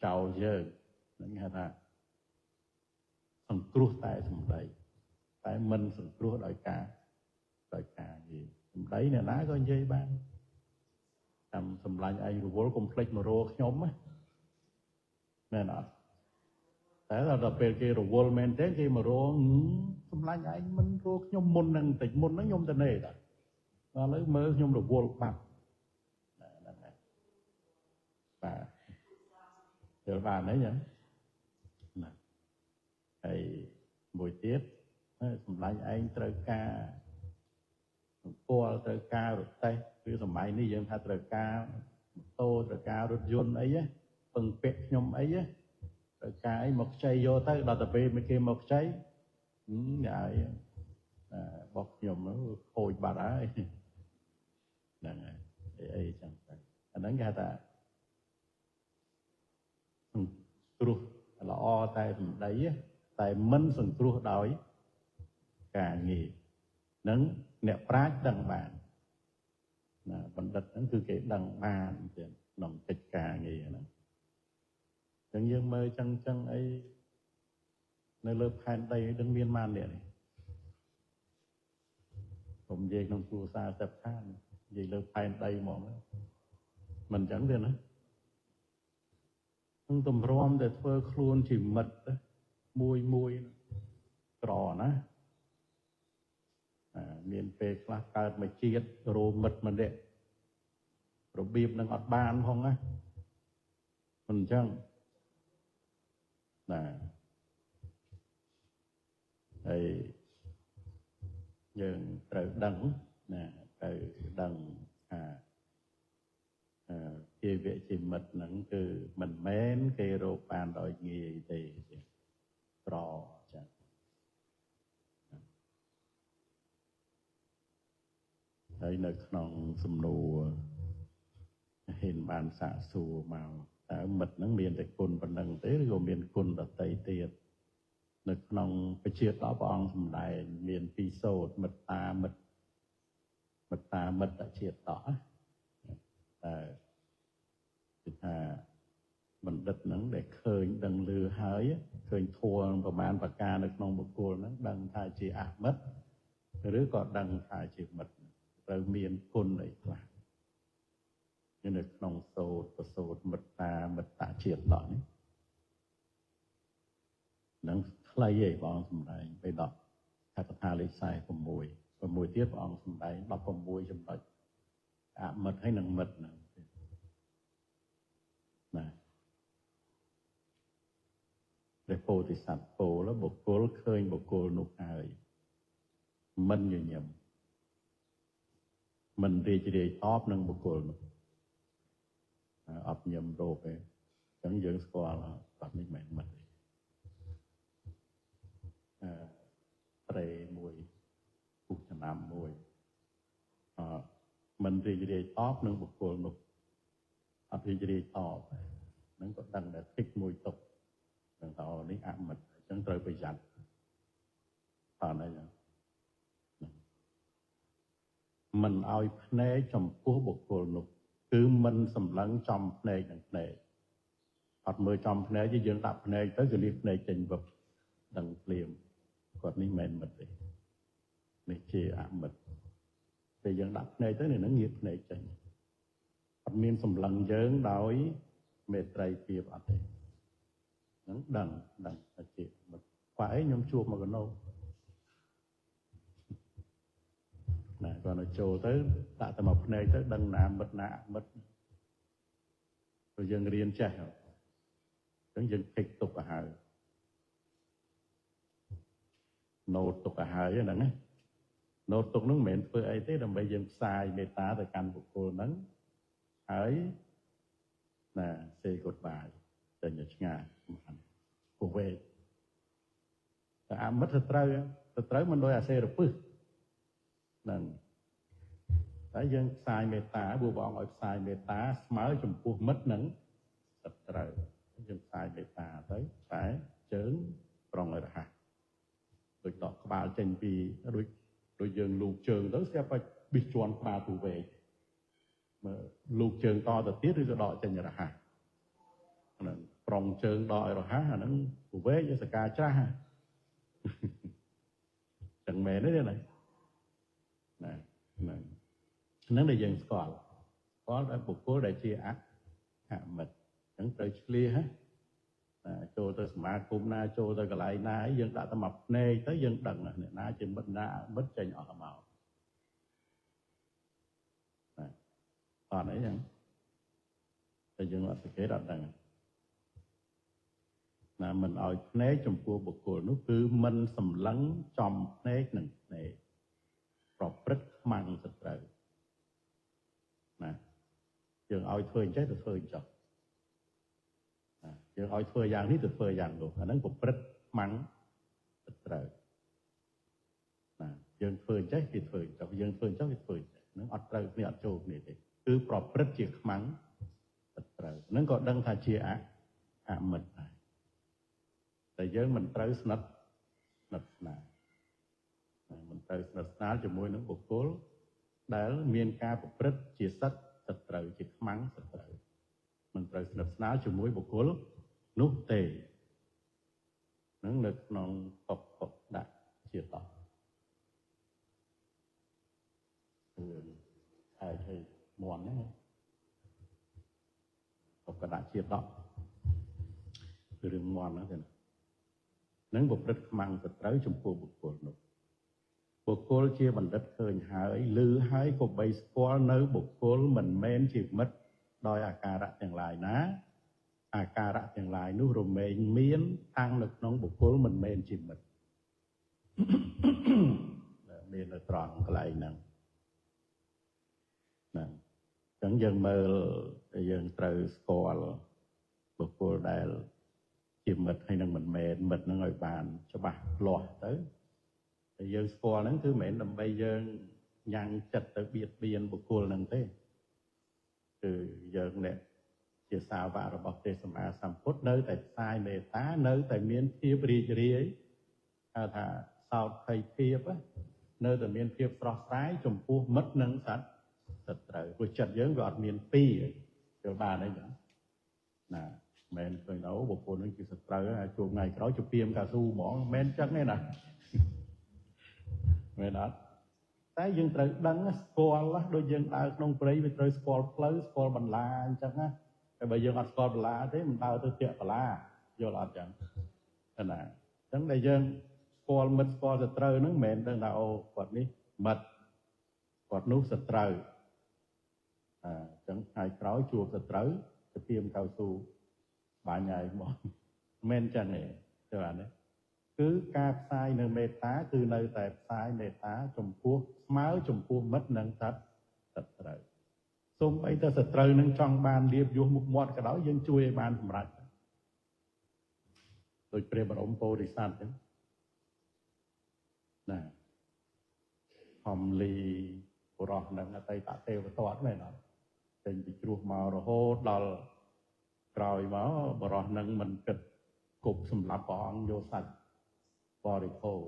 ចោលយើងហ្នឹងគេហៅថាសង្គ្រោះតែសម្ដីតែមិនសង្គ្រោះដោយការងារសម្ដីអ្នកណាក៏និយាយបានតាមសម្លាញ់ឯងរវល់កុំភ្លេចមករកខ្ញុំណាមែនអត់តែដល់ពេលគេរវល់មែនទេគេមករកសម្លាញ់ឯងមិនរកខ្ញុំមុនហ្នឹងតិចមុនហ្នឹងខ្ញុំទៅនេះដល់ឥឡូវមើលខ្ញុំរវល់បាត់ហ្នឹងហើយបាទយល់បានទេចឹងណាហើយមួយទៀតសម្លាញ់ឯងត្រូវការអង្គលត្រូវការរទេះគឺសម័យនេះយើងថាត្រូវការម៉ូតូត្រូវការរថយន្តអីពឹងពាក់ខ្ញុំអីត្រូវការអីមកខ្ចីយកទៅដល់ទៅពេលគេមកខ្ចីហើយរបស់ខ្ញុំខូចបាត់ហើយហ្នឹងហើយអីចឹងទៅអាហ្នឹងគេថាសង្គ្រោះល្អតែសម្ដីតែមិនសង្គ្រោះដោយការងារហ្នឹងអ្នកប្រាជ្ញដឹងបានណាបណ្ឌិតហ្នឹងគឺគេដឹងបានទៀត ក្នុងកិច្ចការងារហ្នឹងអញ្ចឹងយើងមើលចឹងអីនៅលើផែនដីនឹងមានម៉ានអ្នកនេះผมនិយាយក្នុងគ្រួសារសិបឋាននិយាយលើផែនដីហ្មងមិនអញ្ចឹងទេណានឹងតម្រាំតែធ្វើខ្លួនជាមិត្តមួយក្រណាមានពេលខ្លះកើតមកជាតិរោមិត្តម្នាក់របៀបនឹងអត់បានផងណាមិនអញ្ចឹងណាហើយយើងត្រូវដឹងណាត្រូវដឹងជាវៈជាមិត្តហ្នឹងគឺមិនមែនគេរកបានដោយងាយទេក្រចា៎ហើយនៅក្នុងសំណួរហ៊ានបានសាកសួរមកតើមិត្តហ្នឹងមានតែគុណប៉ុណ្្នឹងទេឬក៏មានគុណដទៃទៀតនៅក្នុងពជាតព្រះអង្គសម្ដែងមានពីរសូត្រមិត្តាមិត្តជាតិតោះតែគឺថាបណ្ឌិតហ្នឹងដែលឃើញដឹងលឺហើយឃើញធัวប្រមាណប្រការនៅក្នុងបុគ្គលហ្នឹងដឹងថាជាអមិត្តឬក៏ដឹងថាជាមិត្តត្រូវមានគុណអីខ្លះនៅក្នុងសូត្រប្រសូត្រមិត្តជាតិតោះនេះនឹងខ្លីឯងបងសម្ដែងបេដកថាកថាលេខ46ទៀតព្រះអង្គសម្ដែង16ចំណុចអមិត្តហើយនឹងមិត្តហ្នឹងណាព្រះពោធិសត្វពោលបុគ្គលឃើញបុគ្គលនោះហើយមិនញញឹមមិនរីករាយតបនឹងបុគ្គលនោះអត់ញឹមរោគទេអញ្ចឹងយើងស្គាល់គាត់នេះមិនមិត្តទេត្រេមួយពុកចំណាំមួយមិនរីករាយតបនឹងបុគ្គលនោះអត់រីករាយតបហ្នឹងក៏ដឹងតែតិចមួយទុកដឹងថានេះអមិត្តអញ្ចឹងត្រូវប្រយ័ត្នបានហើយមិនឲ្យភ្នែកចំពោះបុគ្គលនោះគឺមិនសម្លឹងចំភ្នែកនឹងភ្នែកអត់មើលចំភ្នែកទេយើងដាក់ភ្នែកទៅគឺលាភ្នែកចេញវឹបដឹងភ្លាមគាត់នេះមិនមិត្តទេនេះជាអមិត្តពេលយើងដាក់ភ្នែកទៅនឹងងាកភ្នែកចេញអត់មានសម្លឹងយើងដោយមេត្រីភាពអត់ទេហ្នឹងដឹងថាជាមិត្តខ្វះអីខ្ញុំជួបមកកណោណាគាត់ទៅចូលទៅដាក់តែមកភ្នែកទៅដឹងណាមិត្តណាអមិត្តព្រោះយើងរៀនចេះអញ្ចឹងយើងភ្លេចទុកទៅហើយណូតទុកទៅហើយហ្នឹងណាណូតទុកហ្នឹងមិនមែនធ្វើអីទេដើម្បីយើងផ្សាយមេត្តាទៅកាន់បុគ្គលហ្នឹងហើយណា say goodbye ទៅញ៉ាំឆ្ងាយមិនពោះវែកតែអមិត្តត្រូវមិនដោយអាសេរពឹសហ្នឹងតែយើងផ្សាយមេត្តាព្រោះព្រះអង្គឲ្យផ្សាយមេត្តាស្មើចំពោះមិត្តហ្នឹងត្រូវយើងផ្សាយមេត្តាទៅតែជើងប្រងឲ្យរហ័សដូចតក្បាលចេញពីដូចយើងលូកជើងទៅស្រាប់តែប៊ីសជាន់ក្បាលទូវែកមើលលូកជើងតទៅទៀតឬក៏ដកចេញរហ័សហ្នឹងប្រងជើងដកឲ្យរហ័សអាហ្នឹងទូវែកវាសកាច្រាស់ចឹងមែនទេណាហ្នឹងដែលយើងស្គាល់តែបុគ្គលដែលជាអមិត្តអញ្ចឹងត្រូវឆ្លៀសចូលទៅសមាគមណាចូលទៅកន្លែងណាយើងដាក់តែមកភ្នែកទៅយើងដឹងអ្នកណាជាមិត្តណាអមិត្តចេញអស់មកអត់អីចឹងតែយើងអត់សង្កេតអត់ដឹងណាមិនឲ្យភ្នែកចំពោះបុគ្គលនោះគឺមិនសម្លឹងចំភ្នែកនឹងភ្នែកប្រព្រឹត្តខ្មាំងសត្រូវណាយើងឲ្យធ្វើអញ្ចឹងទៅធ្វើអញ្ចឹងយើងឲ្យធ្វើយ៉ាងនេះទៅធ្វើយ៉ាងនោះអាហ្នឹងប្រព្រឹត្តខ្មាំងសត្រូវណាយើងធ្វើអញ្ចឹងគេធ្វើអញ្ចឹងយើងធ្វើអញ្ចឹងគេធ្វើអញ្ចឹងហ្នឹងអត់ត្រូវគ្នាអត់ចូលគ្នាទេគឺប្រព្រឹត្តជាខ្មាំងសត្រូវហ្នឹងក៏ដឹងថាជាអមិត្តដែរតែយើងមិនត្រូវស្និទ្ធស្នាលមិនត្រូវស្និទ្ធស្នាលជាមួយនឹងបុគ្គលដែលមានការប្រព្រឹត្តជាសត្រូវជាខ្មាំងសត្រូវ មិនត្រូវស្និទ្ធស្នាលជាមួយបុគ្គលនោះទេនឹងនៅក្នុងកុកដាក់ជាតោគឺហើយមន់ហ្នឹងកុកដាក់ជាតោគឺរឿងមន់ហ្នឹងទេនឹងប្រព្រឹត្តខ្មាំងសត្រូវចំពោះបុគ្គលនោះបុគ្គលជាបណ្ឌិតឃើញហើយឮហើយក៏បីស្គាល់នៅបុគ្គលមិនមែនជាមិត្តដោយអាការៈទាំងឡាយណាអាការៈទាំងឡាយនោះរមែងមានតាំងនៅក្នុងបុគ្គលមិនមែនជាមិត្តមាននៅត្រង់កន្លែងហ្នឹងណាអញ្ចឹងយើងមើលយើងត្រូវស្គាល់បុគ្គលដែលជាមិត្តហើយនឹងមិនមែនមិត្តហ្នឹងឲ្យបានច្បាស់លាស់ទៅតែយើងស្គាល់ហ្នឹងគឺមិនមែនដើម្បីយើងញ៉ាំងចិត្តទៅបៀតបៀនបុគ្គលហ្នឹងទេគឺយើងនេះជាសាវករបស់ព្រះសម្មាសម្ពុទ្ធនៅតែផ្សាយមេត្តានៅតែមានភាពរីករាយហៅថាសោតភ័យភាពនៅតែមានភាពស្រស់ស្រាយចំពោះមិត្តនិងសត្រូវព្រោះចិត្តយើងវាអត់មានពីរទៅបានអីចឹងណាមិនឃើញដល់បុគ្គលនឹងជាសត្រូវហើយជួបថ្ងៃក្រោយជពាមកៅស៊ូហ្មងមិនចឹងទេណាមែនអត់តែយើងត្រូវដឹងស្គាល់ដូចយើងដើរក្នុងព្រៃវាត្រូវស្គាល់ផ្លូវស្គាល់បន្លាអញ្ចឹងណាតែបើយើងអត់ស្គាល់បន្លាទេមិនដើរទៅទាក់បន្លាយល់អត់ចឹងណាអញ្ចឹងដែលយើងស្គាល់មិត្តស្គាល់សត្រូវហ្នឹងមិនមែនដឹងថាអូគាត់នេះមិត្តគាត់នោះសត្រូវអញ្ចឹងថ្ងៃក្រោយជួបសត្រូវទៅពីមកៅស៊ូបាញ់ហើយមកមិនមែនចឹងទេទៅអានេះគឺការផ្សាយនៅមេត្តាគឺនៅតែផ្សាយមេត្តាចំពោះស្មើចំពោះមិត្តនិងសត្រូវសូម្បីតែសត្រូវនឹងចង់បានលៀបយោះមុខមាត់ក៏ដោយយើងជួយឲ្យបានសម្រេចដោយព្រះបរមពោធិសត្វចឹងណាហំលីបុរសនឹងអតីតទេវទត្តមែនអត់ចេញពីជ្រោះមករហូតដល់ក្រោយមកបុរសនឹងមិនគិតគប់សម្លាប់ព្រះអង្គយកសាច់បរិភោគ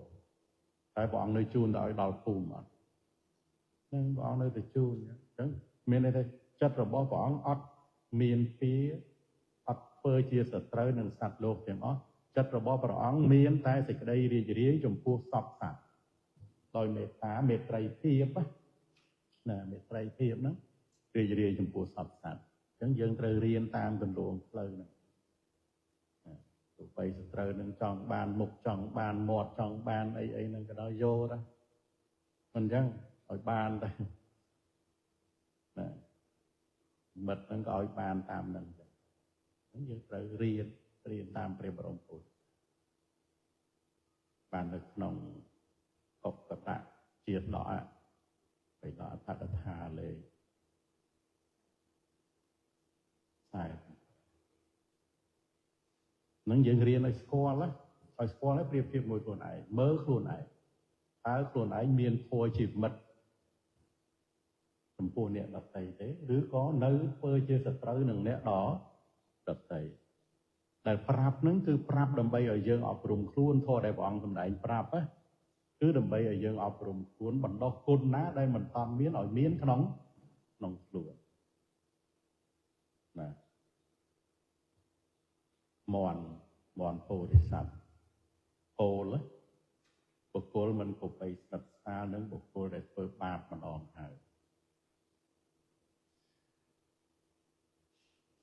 តែព្រះអង្គនៅជូនដល់ដល់ភូមិអត់នឹងព្រះអង្គនៅតែជូនអញ្ចឹងមានន័យថាចិត្តរបស់ព្រះអង្គអត់មានពីអត់ធ្វើជាសត្រូវនឹងសត្វលោកទាំងអស់ចិត្តរបស់ព្រះអង្គមានតែសេចក្តីរីករាយចំពោះសពសត្វដោយមេត្តាមេត្រីភាពណាមេត្រីភាពហ្នឹងរីករាយចំពោះសពសត្វអញ្ចឹងយើងត្រូវរៀនតាមគន្លងផ្លូវហ្នឹងទោះបីសត្រូវនឹងចង់បានមុខចង់បានមាត់ចង់បានអីហ្នឹងក៏ដោយយកដែរមិនអញ្ចឹងឲ្យបានតែណាមិត្តហ្នឹងក៏ឲ្យបានតាមហ្នឹងដែរអញ្ចឹងយើងត្រូវរៀនតាមព្រះបរមពុទ្ធបាននៅក្នុងអបកតៈជាតិដកបៃដកអត្ថកថាលេខនឹងយើងរៀនឲ្យស្គាល់ឲ្យប្រៀបធៀបមួយខ្លួនឯងមើលខ្លួនឯងតើខ្លួនឯងមានធម៌ជាមិត្តចំពោះអ្នកដទៃទេឬក៏នៅធ្វើជាសត្រូវនឹងអ្នកដទៃដែលប្រាប់នឹងគឺប្រាប់ដើម្បីឲ្យយើងអប់រំខ្លួនធម៌ដែលព្រះអង្គសម្ដែងប្រាប់គឺដើម្បីឲ្យយើងអប់រំខ្លួនបណ្ដោះគុណណាដែលមិនតាន់មានឲ្យមានក្នុងខ្លួនណាមន់ពោធិសត្វពោលបុគ្គលមិនប្របីស្និទ្ធស្នាលនឹងបុគ្គលដែលធ្វើបាបម្ដងហើយ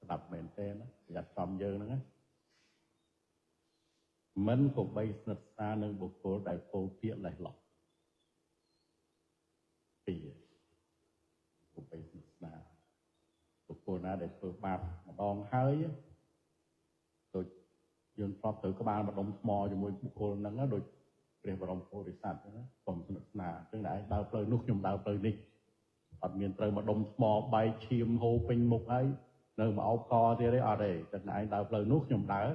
ស្ដាប់មែនទេណាប្រយ័ត្នចំយើងហ្នឹងណាមិនប្របីស្និទ្ធស្នាលនឹងបុគ្គលដែលពោលពាក្យលេះឡោះពីប្របីស្និទ្ធស្នាលបុគ្គលណាដែលធ្វើបាបម្ដងហើយដូចយើងធ្លាប់ទៅក្បាលម្ដុំថ្មជាមួយបុគ្គលហ្នឹងដូចព្រះបរមពុរិស័ទហ្នឹងកុំស្និទ្ធស្នាលចឹងតែឯងដើរផ្លូវនោះខ្ញុំដើរផ្លូវនេះអត់មានត្រូវម្ដុំថ្មបែកឈាមហូរពេញមុខហើយនៅមកអោបកទៀតទេអត់ទេចឹងតែឯងដើរផ្លូវនោះខ្ញុំដើរ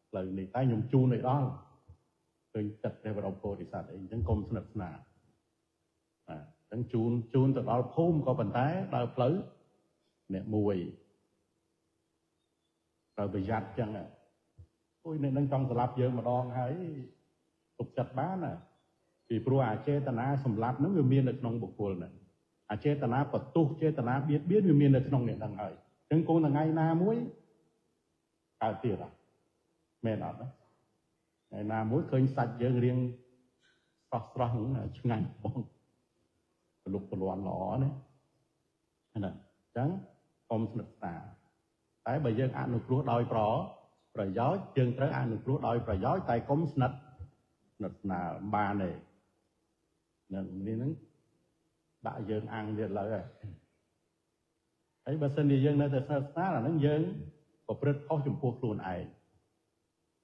ផ្លូវនេះតែខ្ញុំជូនឲ្យដល់ឃើញចិត្តព្រះបរមពុរិស័ទអីចឹងកុំស្និទ្ធស្នាលចឹងជូនទៅដល់ភូមិក៏ប៉ុន្តែដើរផ្លូវអ្នកមួយត្រូវប្រយ័ត្នចឹងអូយអ្នកនឹងចង់ស្លាប់យើងម្ដងហើយទុកចិត្តបានណាពីព្រោះអាចេតនាសម្លាប់ហ្នឹងវាមាននៅក្នុងបុគ្គលហ្នឹងអាចេតនាបន្ទុះចេតនាបៀតបៀនវាមាននៅក្នុងអ្នកហ្នឹងហើយ ចឹងគង់តែថ្ងៃណាមួយកើតទៀតហ៎មែនអត់ថ្ងៃណាមួយឃើញសាច់យើងរៀងស្រស់ស្រស់ហ្នឹងឆ្ងាញ់បងលុកប្រលាន់ល្អណាហ្នឹងអញ្ចឹងកុំស្និទ្ធស្នាលតែបើយើងអនុគ្រោះដោយប្រយោជន៍យើងត្រូវអនុគ្រោះដោយប្រយោជន៍តែកុំស្និទ្ធស្នាលបានទេនឹងនេះហ្នឹងដាក់យើងអាំងទៀតឡើយហើយបើសិនជាយើងនៅតែស្និទ្ធស្នាលអាហ្នឹងយើងប្រព្រឹត្តខុសចំពោះខ្លួនឯង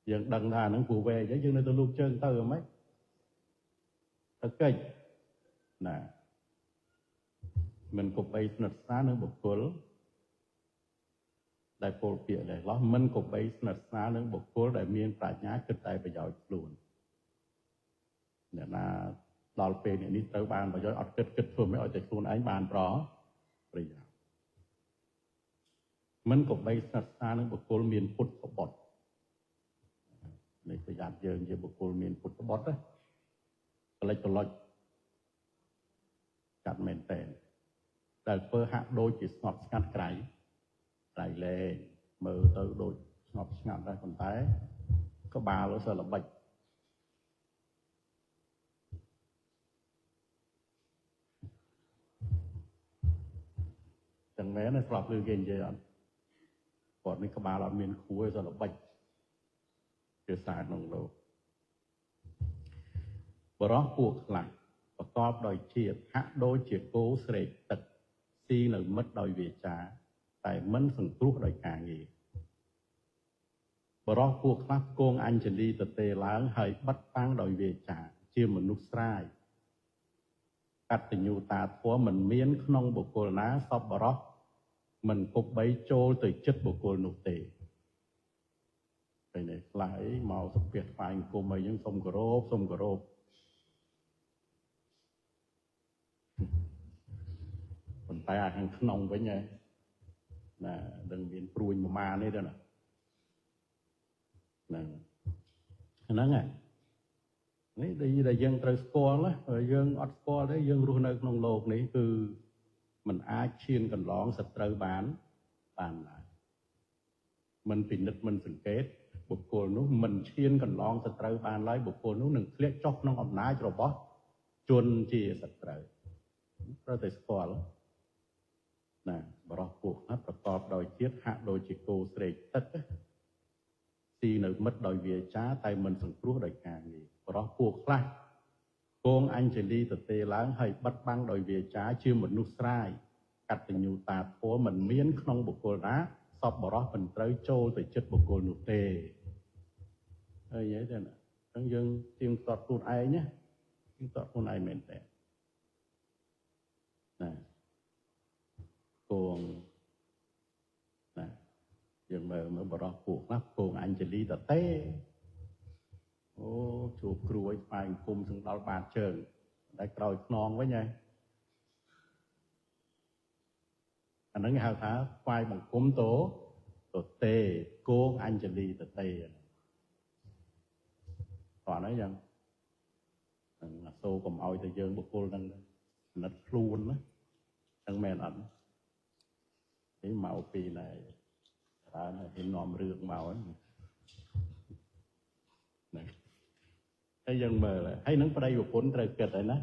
យើងដឹងថាហ្នឹងពូវែងយើងនៅតែលូកជើងទៅហ្មងទៅកិច្ចណាមិនគប្បីស្និទ្ធស្នាលនឹងបុគ្គលដែលពោលពាក្យដែរឡោះមិនគប្បីស្និទ្ធស្នាលនឹងបុគ្គលដែលមានប្រាជ្ញាគិតតែប្រយោជន៍ខ្លួនអ្នកណាដល់ពេលនេះត្រូវបានប្រយោជន៍អត់គិតធ្វើមិនឲ្យតែខ្លួនឯងបានប្រយោជន៍មិនគប្បីស្និទ្ធស្នាលនឹងបុគ្គលមានពុទ្ធបុត្រនេះប្រយ័ត្នយើងជាបុគ្គលមានពុទ្ធបុត្រកលិចប្រឡុចកាត់មែនតើដែលធ្វើហាក់ដូចជាស្ងប់ស្ងាត់ក្រៃលែងមើលទៅដូចស្ងប់ស្ងាត់ដែរប៉ុន្តែក្បាលសល្បិចចឹងមែនទេស្រាប់ឮគេនិយាយអត់គាត់នេះក្បាលអត់មានខួរសល្បិចជាសារក្នុងលោកបរោះពួកខ្លះប្រកបដោយជាតិហាក់ដូចជាគោស្រែកទឹកស៊ីនៅមិត្តដោយវាចាតែមិនសង្គ្រោះដោយការងារបរោះពួកខ្លះគងអញ្ជលីទទេឡើងហើយបិទបាំងដោយវាចាជាមនុស្សស្រាយកតញ្ញូតាធម៌មិនមានក្នុងបុគ្គលណាសពបរោះមិនគប្បីចូលទៅចិត្តបុគ្គលនោះទេពេលនេះខ្លះអីមកសុភ័ក្រថ្វាយអង្គមអីហ្នឹងសុំគោរពប៉ុន្តែអាខាងក្នុងវិញណាដឹងមានព្រួយប្រមាណនេះទៅណាហ្នឹងហើយនេះដែលយើងត្រូវស្គាល់ណាយើងអត់ស្គាល់ទេយើងរស់នៅក្នុងโลกនេះគឺมันអាចឈានកន្លងសត្រូវបានឡើយมันពិនិត្យมันសង្កេតបុគ្គលនោះมันឈានកន្លងសត្រូវបានឡើយបុគ្គលនោះនឹងធ្លាក់ចុះក្នុងអំណាចរបស់ជនជាសត្រូវត្រូវតែស្គាល់ណាបរោះពួកណាប្រកបដោយជាតិហាក់ដូចជាគោស្រែកទឹកស៊ីនៅមិត្តដោយវាចាតែមិនសង្គ្រោះដោយការងារបរោះពួកខ្លះគងអញ្ជលីទទេឡើងហើយបិទបាំងដោយវាចាជាមនុស្សស្រាយកតញ្ញូតាធម៌មិនមានក្នុងបុគ្គលណាសពបរោះមិនត្រូវចូលទៅចិត្តបុគ្គលនោះទេហើយនិយាយទៅណាអញ្ចឹងយើងទៀងទាត់ខ្លួនឯងណាទៀងទាត់ខ្លួនឯងមែនទេណាគងណាយើងមើលបរោះពួកខ្លះគងអញ្ជលីតទេអូជួបគ្រួយស្វែងគុំសឹងដល់បាតជើងតែក្រោយខ្នងវិញហើយអាហ្នឹងគេហៅថាស្វែងបង្គំតទេគងអញ្ជលីតទេគាត់ហ្នឹងយ៉ាងអាសូរកុំឲ្យតែយើងបុគ្គលហ្នឹងណិតខ្លួនណាហ្នឹងមែនអត់នេះមកពីណែច្រើនហើយនាំរឿងមកហ្នឹងហើយយើងមើលហើយនឹងប្តីប្រពន្ធត្រូវគិតហើយណា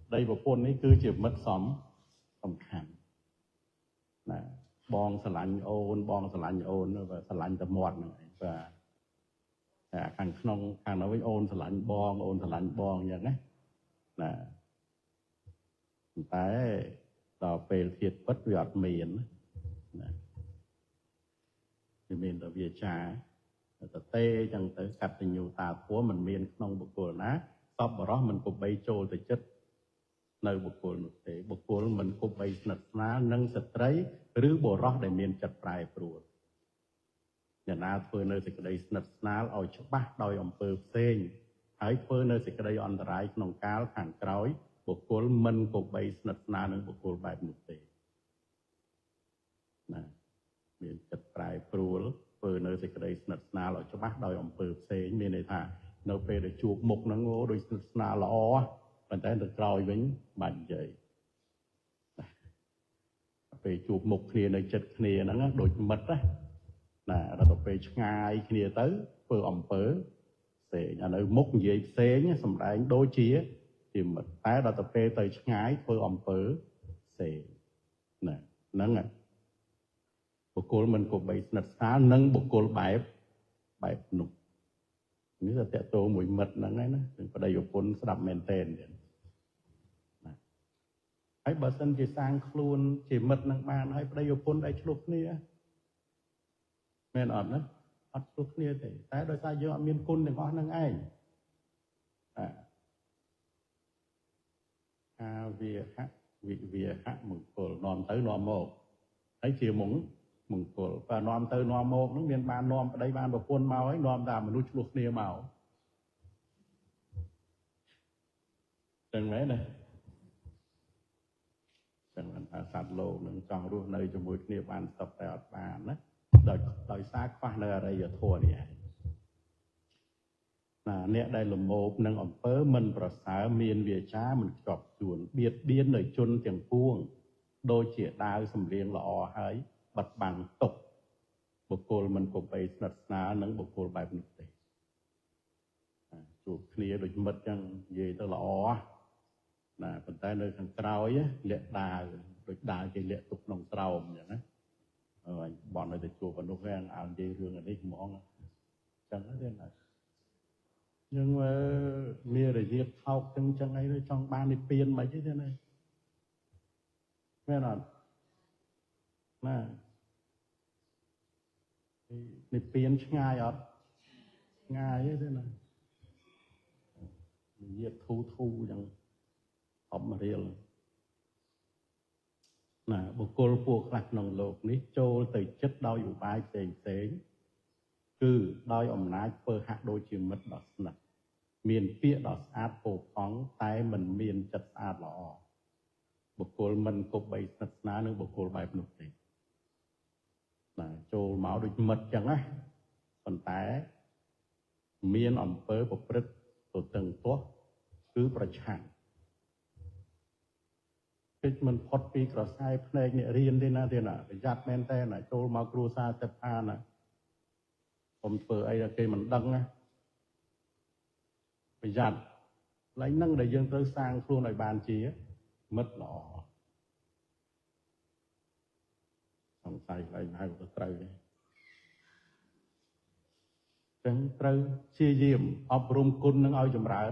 ប្តីប្រពន្ធនេះគឺជាមិត្តសំខាន់ណាបងស្រឡាញ់អូនបងស្រឡាញ់អូនស្រឡាញ់តែមាត់ហ្នឹងបាទតែខាងក្នុងខាងនោះវិញអូនស្រឡាញ់បងអូនស្រឡាញ់បងអញ្ចឹងណាតែដល់ពេលធៀបពិតវាអត់មានណាវាមានតែវាចាតទេអញ្ចឹងទៅកតញ្ញូតាធម៌មិនមានក្នុងបុគ្គលណាសពបរោះមិនគប្បីចូលទៅចិត្តនៅបុគ្គលនោះទេបុគ្គលមិនគប្បីស្និទ្ធស្នាលនឹងស្ត្រីឬបុរសដែលមានចិត្តប្រែប្រួលអ្នកណាធ្វើនៅសេចក្តីស្និទ្ធស្នាលឲ្យច្បាស់ដោយអំពើផ្សេងហើយធ្វើនៅសេចក្តីអន្តរាយក្នុងកាលខាងក្រោយបុគ្គលមិនគប្បីស្និទ្ធស្នាលនឹងបុគ្គលបែបនោះទេណាមានចិត្តប្រែប្រួលធ្វើនៅសេចក្តីស្និទ្ធស្នាលឲ្យច្បាស់ដោយអំពើផ្សេងមានន័យថានៅពេលដែលជួបមុខហ្នឹងអូដូចស្និទ្ធស្នាលល្អប៉ុន្តែទៅក្រោយវិញបាច់និយាយ ពេលជួបមុខគ្នានៅចិត្តគ្នាហ្នឹងដូចមិត្តណាដល់ទៅពេលឆ្ងាយគ្នាទៅធ្វើអំពើផ្សេងអានៅមុខនិយាយផ្សេងសម្ដែងដូចជាមិត្តតែដល់ទៅពេលទៅឆ្ងាយធ្វើអំពើផ្សេងណាហ្នឹងបុគ្គលមិនគប្បីស្និទ្ធស្នាលនិងបុគ្គលបែបនោះនេះទៅតកតងមួយមិត្តហ្នឹងឯណានឹងប្តីប្រពន្ធស្ដាប់មែនតើណាហើយបើសិនជាសាងខ្លួនជាមិត្តនឹងបានហើយប្តីប្រពន្ធដែលឆ្លោះគ្នាមែនអត់ណាអត់ឆ្លោះគ្នាទេតែដោយសារយើងអត់មានគុណទាំងអស់ហ្នឹងឯងអាវាហៈវិហៈមង្គលនាំទៅនាំមកហើយជាមង្គលបើនាំទៅនាំមកហ្នឹងមានបាននាំប្តីបានប្រពន្ធមកហើយនាំតែមនុស្សឆ្លោះគ្នាមកចឹងមែនណាចឹងថាសត្វលោកនឹងចង់រស់នៅជាមួយគ្នាបានសុខតែអត់បានណាដោយសារខ្វះនៅអរិយធម៌នេះឯងណាអ្នកដែលលមោបនឹងអំពើមិនប្រសើរមានវាចាមិនខ្ជាប់ជួនបៀតបៀននៅជនទាំងពួងដូចជាដាវសំលៀងល្អហើយបិទបាំងទុកបុគ្គលមិនគប្បីស្និទ្ធស្នាលនឹងបុគ្គលបែបនោះទេជួបគ្នាដូចមិត្តចឹងនិយាយទៅល្អណាប៉ុន្តែនៅខាងក្រោយលាក់ដាវដូចដាវគេលាក់ទុកក្នុងស្រោមអញ្ចឹងណាបន់ឲ្យទៅជួបមនុស្សហ្នឹងឲ្យនិយាយរឿងនេះហ្មងចឹងទេណាយើងមានរយៈថោកចឹងអីទៅចង់បាននិព្វានមិនទេណាមែនអត់ណានិព្វានឆ្ងាយអត់ឆ្ងាយទេណារយៈធូចឹងអបរៀលណាបុគ្គលពួកខ្លះក្នុងលោកនេះចូលទៅចិត្តដោយឧបាយផ្សេងគឺដោយអំណាចធ្វើហាក់ដូចជាមិត្តដ៏ស្និទ្ធមានពាក្យដ៏ស្អាតពោរផង់តែមិនមានចិត្តស្អាតល្អបុគ្គលមិនគប្បីស្និទ្ធស្នាលនឹងបុគ្គលបែបនោះទេណាចូលមកដូចមិត្តចឹងណាប៉ុន្តែមានអំពើប្រព្រឹត្តទៅតឹងទាស់គឺប្រឆាំងពេចមិនផុតពីក្រសែភ្នែកអ្នករៀនទេណាប្រយ័ត្នមែនតើណាចូលមកគ្រួសារចិត្តអាណាខ្ញុំធ្វើអីដល់គេមិនដឹងណាប្រយ័ត្នឡើយហ្នឹងដែលយើងត្រូវសាងខ្លួនឲ្យបានជាមិត្តល្អសង្ស័យឡើយហៅទៅត្រូវទេចឹងត្រូវព្យាយាមអប់រំគុណនឹងឲ្យចម្រើន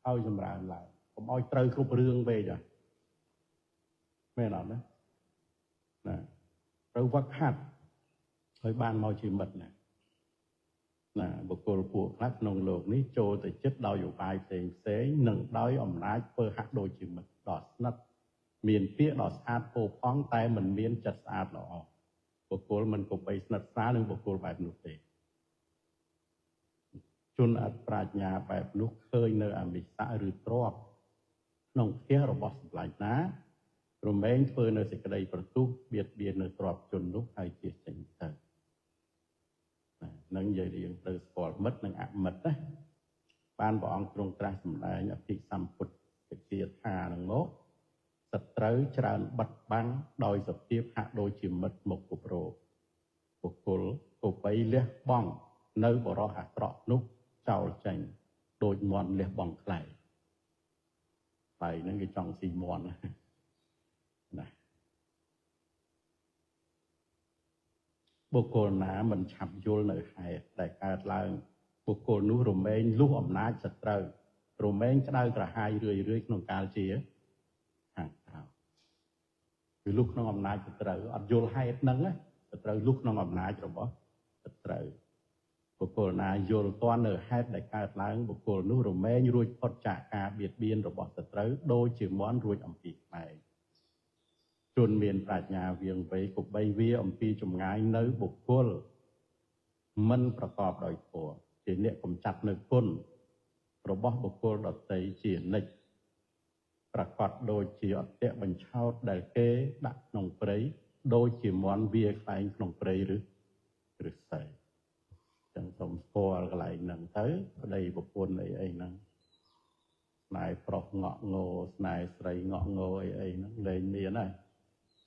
ឡើងកុំឲ្យត្រូវគ្រប់រឿងពេកមែនអត់ណាត្រូវវឹកហាត់ឲ្យបានមកជាមិត្តណាបុគ្គលពួកខ្លះក្នុងលោកនេះចូលទៅចិត្តដោយឧបាយផ្សេងនិងដោយអំណាចធ្វើហាក់ដូចជាមិត្តដ៏ស្និទ្ធមានពាក្យដ៏ស្អាតពោរផង់តែមិនមានចិត្តស្អាតល្អបុគ្គលមិនគប្បីស្និទ្ធស្នាលនឹងបុគ្គលបែបនោះទេជនអត់ប្រាជ្ញាបែបនោះឃើញនៅអមិស្សៈឬទ្រព្យក្នុងផ្ទះរបស់សម្លាញ់ណារមែងធ្វើនៅសេចក្តីប្រទុះបៀតបៀននៅទ្រព្យជននោះហើយជាចេញទៅនឹងនិយាយយើងត្រូវស្គាល់មិត្តនិងអមិត្តណាបានព្រះអង្គទ្រង់ត្រាស់សម្ដែងអភិសម្ពុទ្ធជាថានឹងមកសត្រូវច្រើនបិទបាំងដោយសភាពហាក់ដូចជាមិត្តមុខគប់រោបុគ្គលគបីលះបង់នៅបរោះអាក្រក់នោះចោលចេញដូចមន់លះបង់ខ្លែងហើយនឹងគេចង់ស៊ីមន់ណាបុគ្គលណាមិនឆាប់យល់នៅហេតុដែលកើតឡើងបុគ្គលនោះរមែងលុះអំណាចសត្រូវរមែងក្តៅក្រហាយរឿយក្នុងកាលជាខាងក្រោយគឺលុះក្នុងអំណាចសត្រូវអត់យល់ហេតុហ្នឹងសត្រូវលុះក្នុងអំណាចរបស់សត្រូវបុគ្គលណាយល់ទាន់នៅហេតុដែលកើតឡើងបុគ្គលនោះរមែងរួចផុតចាកការបៀតបៀនរបស់សត្រូវដូចជាមន់រួចអំពីខ្លែងជនមានប្រាជ្ញាវាងវៃគប្បីវាអំពីចម្ងាយនៅបុគ្គលមិនប្រកបដោយធម៌ជាអ្នកកំចាត់នៅគុណរបស់បុគ្គលដទៃជានិច្ចប្រកបដូចជាអត្តៈបញ្ឆោតដែលគេដាក់ក្នុងព្រៃដូចជាមន់វាខ្លែងក្នុងព្រៃឬស្អីចឹងសូមស្គាល់កន្លែងហ្នឹងទៅប្តីប្រពន្ធអីហ្នឹងស្នេហ៍ប្រុសងក់ងោស្នេហ៍ស្រីងក់ងោអីហ្នឹងលែងមានហើយ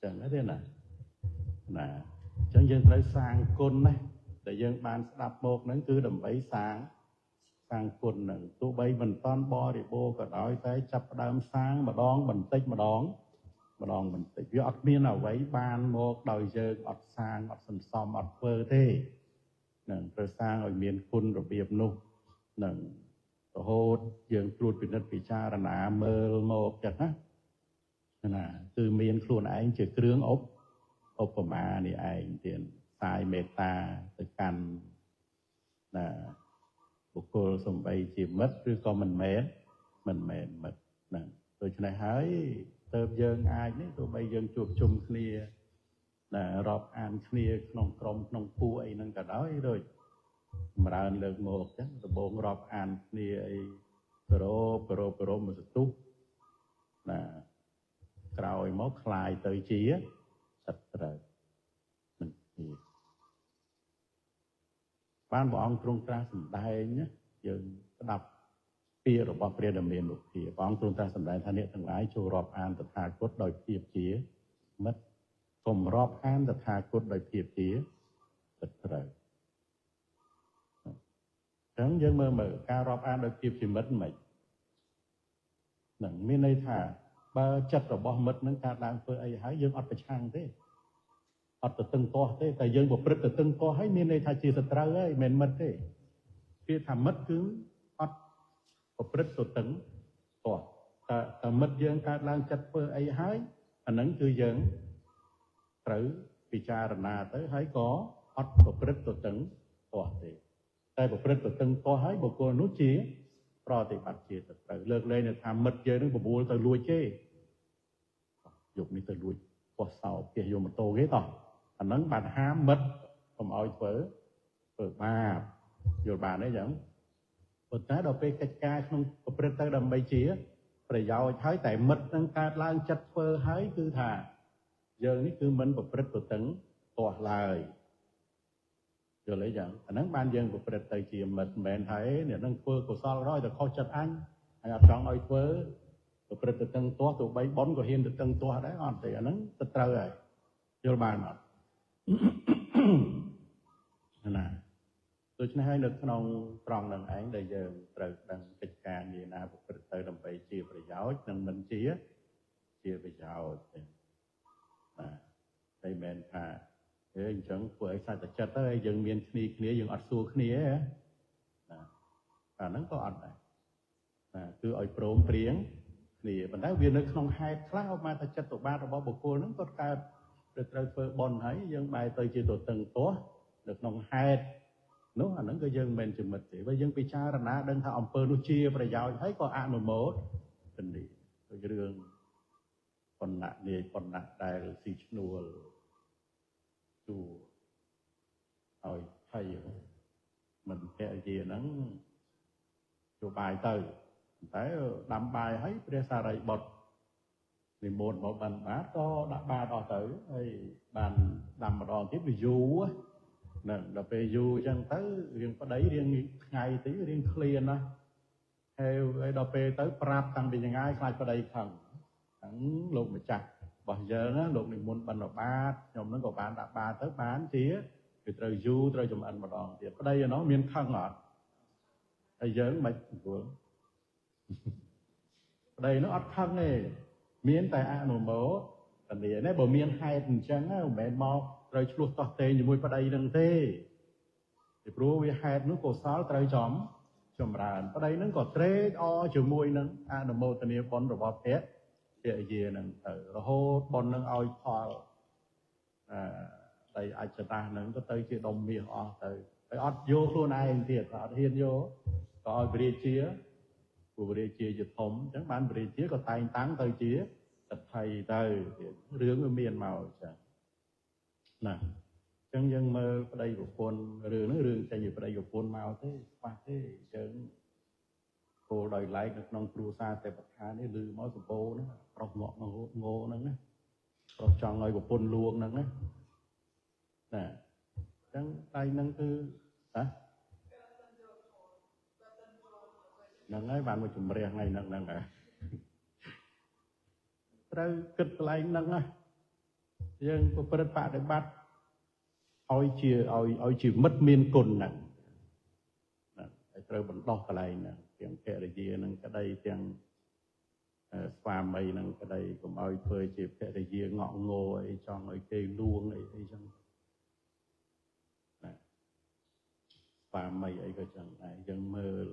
chẳng thế nào nè chẳng dân tới sang côn này để dân ban đạp một nó cứ đầm bấy sang côn này tụ bay mình toàn bo thì bô cả đói tới chập đám sang mà đón mình tích mà đón mình tích vì ọt miên nào vậy ban một đời dân ọt sang ọt sân xóm ọt phơ thế nè rồi sang ở miền côn rồi biệp nụ nè hốt dân trụt bị nứt bị cha là nà mơ một chặt á nè từ miền khuôn anh chỉ krướng ốp của mà này anh tiền sai mê ta từ căn là bộ cô xong bay chỉ mất rồi còn mình mến mất nè rồi cho này hãy tớp dân ai đấy tụi bay dân chuột chung kia là rọp ăn kia nông crom nông phu ấy nâng cả đó rồi mà ra được một chứ rồi bốn rọp ăn kia ấy pro một chút là rồi móc lại tới chia thật rồi mình thì ban bọn trung tra sầm đai nhé dừng đọc bia rồi bọn bia đầm miền lục thì bọn trung tra sầm đai thanh niên thằng lái châu rọp an tật hà cốt đòi tiệp chia mất cùng rọp an tật hà cốt đòi tiệp chia thật rồi chẳng dân mơ ca rọp an đòi tiệp chia mất mày nặng miền đây thà ba chất rồi bọn mất nâng ca đang phơi ấy hái dân ọt phải chăng thế ọt từ từng to thế tại dân bộ bứt từ từng to hái miền đây thà chỉ sợi trâu ấy mình mất thế khi thà mất cứ ọt bộ bứt từ từng to ta mất dân ca đang chất phơi ấy hái anh nâng cứ dân trâu bị cha rồi nà tới hái có ọt bộ bứt từ từng to thế tại bộ bứt từ từng to hái bộ cô nút chia rồi thì bắt chia từ lược lên là tham mất chơi nó bộ từ lui chơi dục đi từ lui qua sau kia dùng một tô ghế to anh nắng bàn hám mất không ai phở ba rồi bàn đấy chẳng một cái đầu pe cách ca không có tới đầm bay chia rồi giàu thấy tại mất năng ca lan chặt phơ hái cứ thà giờ ní cứ mình một rất tấn tỏa lời rồi lấy chẳng anh nắng ban dân một rất tới chia mất mền thấy để năng phơ của sao rồi rồi kho chặt anh ở trong ai phơ một rất tấn tỏa tụ bay bón của hiên được tấn tỏa đấy còn thì anh nắng tất trời rồi rồi bàn mà nè tôi chỉ hay được trong tròn lần ấy để giờ từ đằng kịch ca gì nào một từ đằng bảy chia về giáo đằng mình chia về giáo đây men thà thế anh chẳng phải saiแต่จัดtới dừng miền kia dừng ở xuôi kia và nó có ảnh nàyคือឲ្យព្រមព្រៀងគ្នាប៉ុន្តែវានៅក្នុងហេតុខ្លះមកតែចិត្តបាតរបស់បុគ្គលហ្នឹងក៏កើតត្រូវធ្វើបន់ហើយយើងបែរទៅជាទៅតឹងទាស់នៅក្នុងហេតុនោះអាហ្នឹងក៏យើងមិនជំមិតទេបើយើងពិចារណាដឹងថាអំពើនោះជាប្រយោជន៍ហើយក៏អនុមោទនីដូចរឿងបណ្ណៈនាយបណ្ណៈដែលស៊ីឈ្នួលទូឲ្យថៃមិនភ័ក្រជាហ្នឹងជួបាយទៅតែដាំបាយឲ្យព្រះសារីបុត្រនិមន្តមកបានបាតក៏ដាក់បាតអស់ទៅហើយបានដាំម្ដងទៀតវាយូរហ្នឹងដល់ពេលយូរអញ្ចឹងទៅរៀងប្តីរៀងថ្ងៃទីរៀងឃ្លានណាហើយដល់ពេលទៅប្រាប់តាំងពីយ៉ាងងាយខ្លាចប្តីខឹងហ្នឹងលោកម្ចាស់របស់យើងណាលោកនិមន្តបណ្ឌបាតខ្ញុំហ្នឹងក៏បានដាក់បាតទៅបានជាវាត្រូវយូរត្រូវចំអិនម្ដងទៀតប្តីឯនោះមានខឹងអត់ហើយយើងមិនព្រោះប្តីនោះអត់ខឹងទេមានតែអនុមោទនានេះបើមានហេតុអញ្ចឹងមិនមែនមកត្រូវឆ្លោះតោះតេងជាមួយប្តីនឹងទេពីព្រោះវាហេតុនោះកុសលត្រូវចម្រើនប្តីនឹងក៏ត្រេកអរជាមួយនឹងអនុមោទនាបុណ្យរបស់ភរិយានឹងទៅរហូតបុណ្យនឹងឲ្យផលតែអច្ចតានឹងក៏ទៅជាដុំមាសអស់ទៅហើយអត់យកខ្លួនឯងទៀតអត់ហ៊ានយកក៏ឲ្យព្រះរាជាព្រោះព្រះរាជាជាធំអញ្ចឹងបានព្រះរាជាក៏តែងតាំងទៅជាតថៃទៅរឿងវាមានមកអញ្ចឹងណាអញ្ចឹងយើងមើលប្តីប្រពន្ធរឿងហ្នឹងរឿងចេញពីប្តីប្រពន្ធមកទេខ្វះទេយើងគោលដោយឡែកនៅក្នុងគ្រួសារទេពថានេះឮមកសម្បូរហ្នឹងប្រុសងក់ងោហ្នឹងណាប្រុសចង់ឲ្យប្រពន្ធលួងហ្នឹងណាណាអញ្ចឹងដៃហ្នឹងគឺហ្នឹងហើយបានមកជំរះថ្ងៃហ្នឹងហើយត្រូវគិតកន្លែងហ្នឹងណា dân của bật bạ để bắt oi chia mất miên cồn nè trời bận đo cái này nè tiếng kẹt là gì nè cái đây tiếng pha mây nè cái đây cũng oi phơi chia kẹt là gì ngọ ngô ấy trong ấy cây luông ấy trong pha mây ấy cái chẳng này dân mơ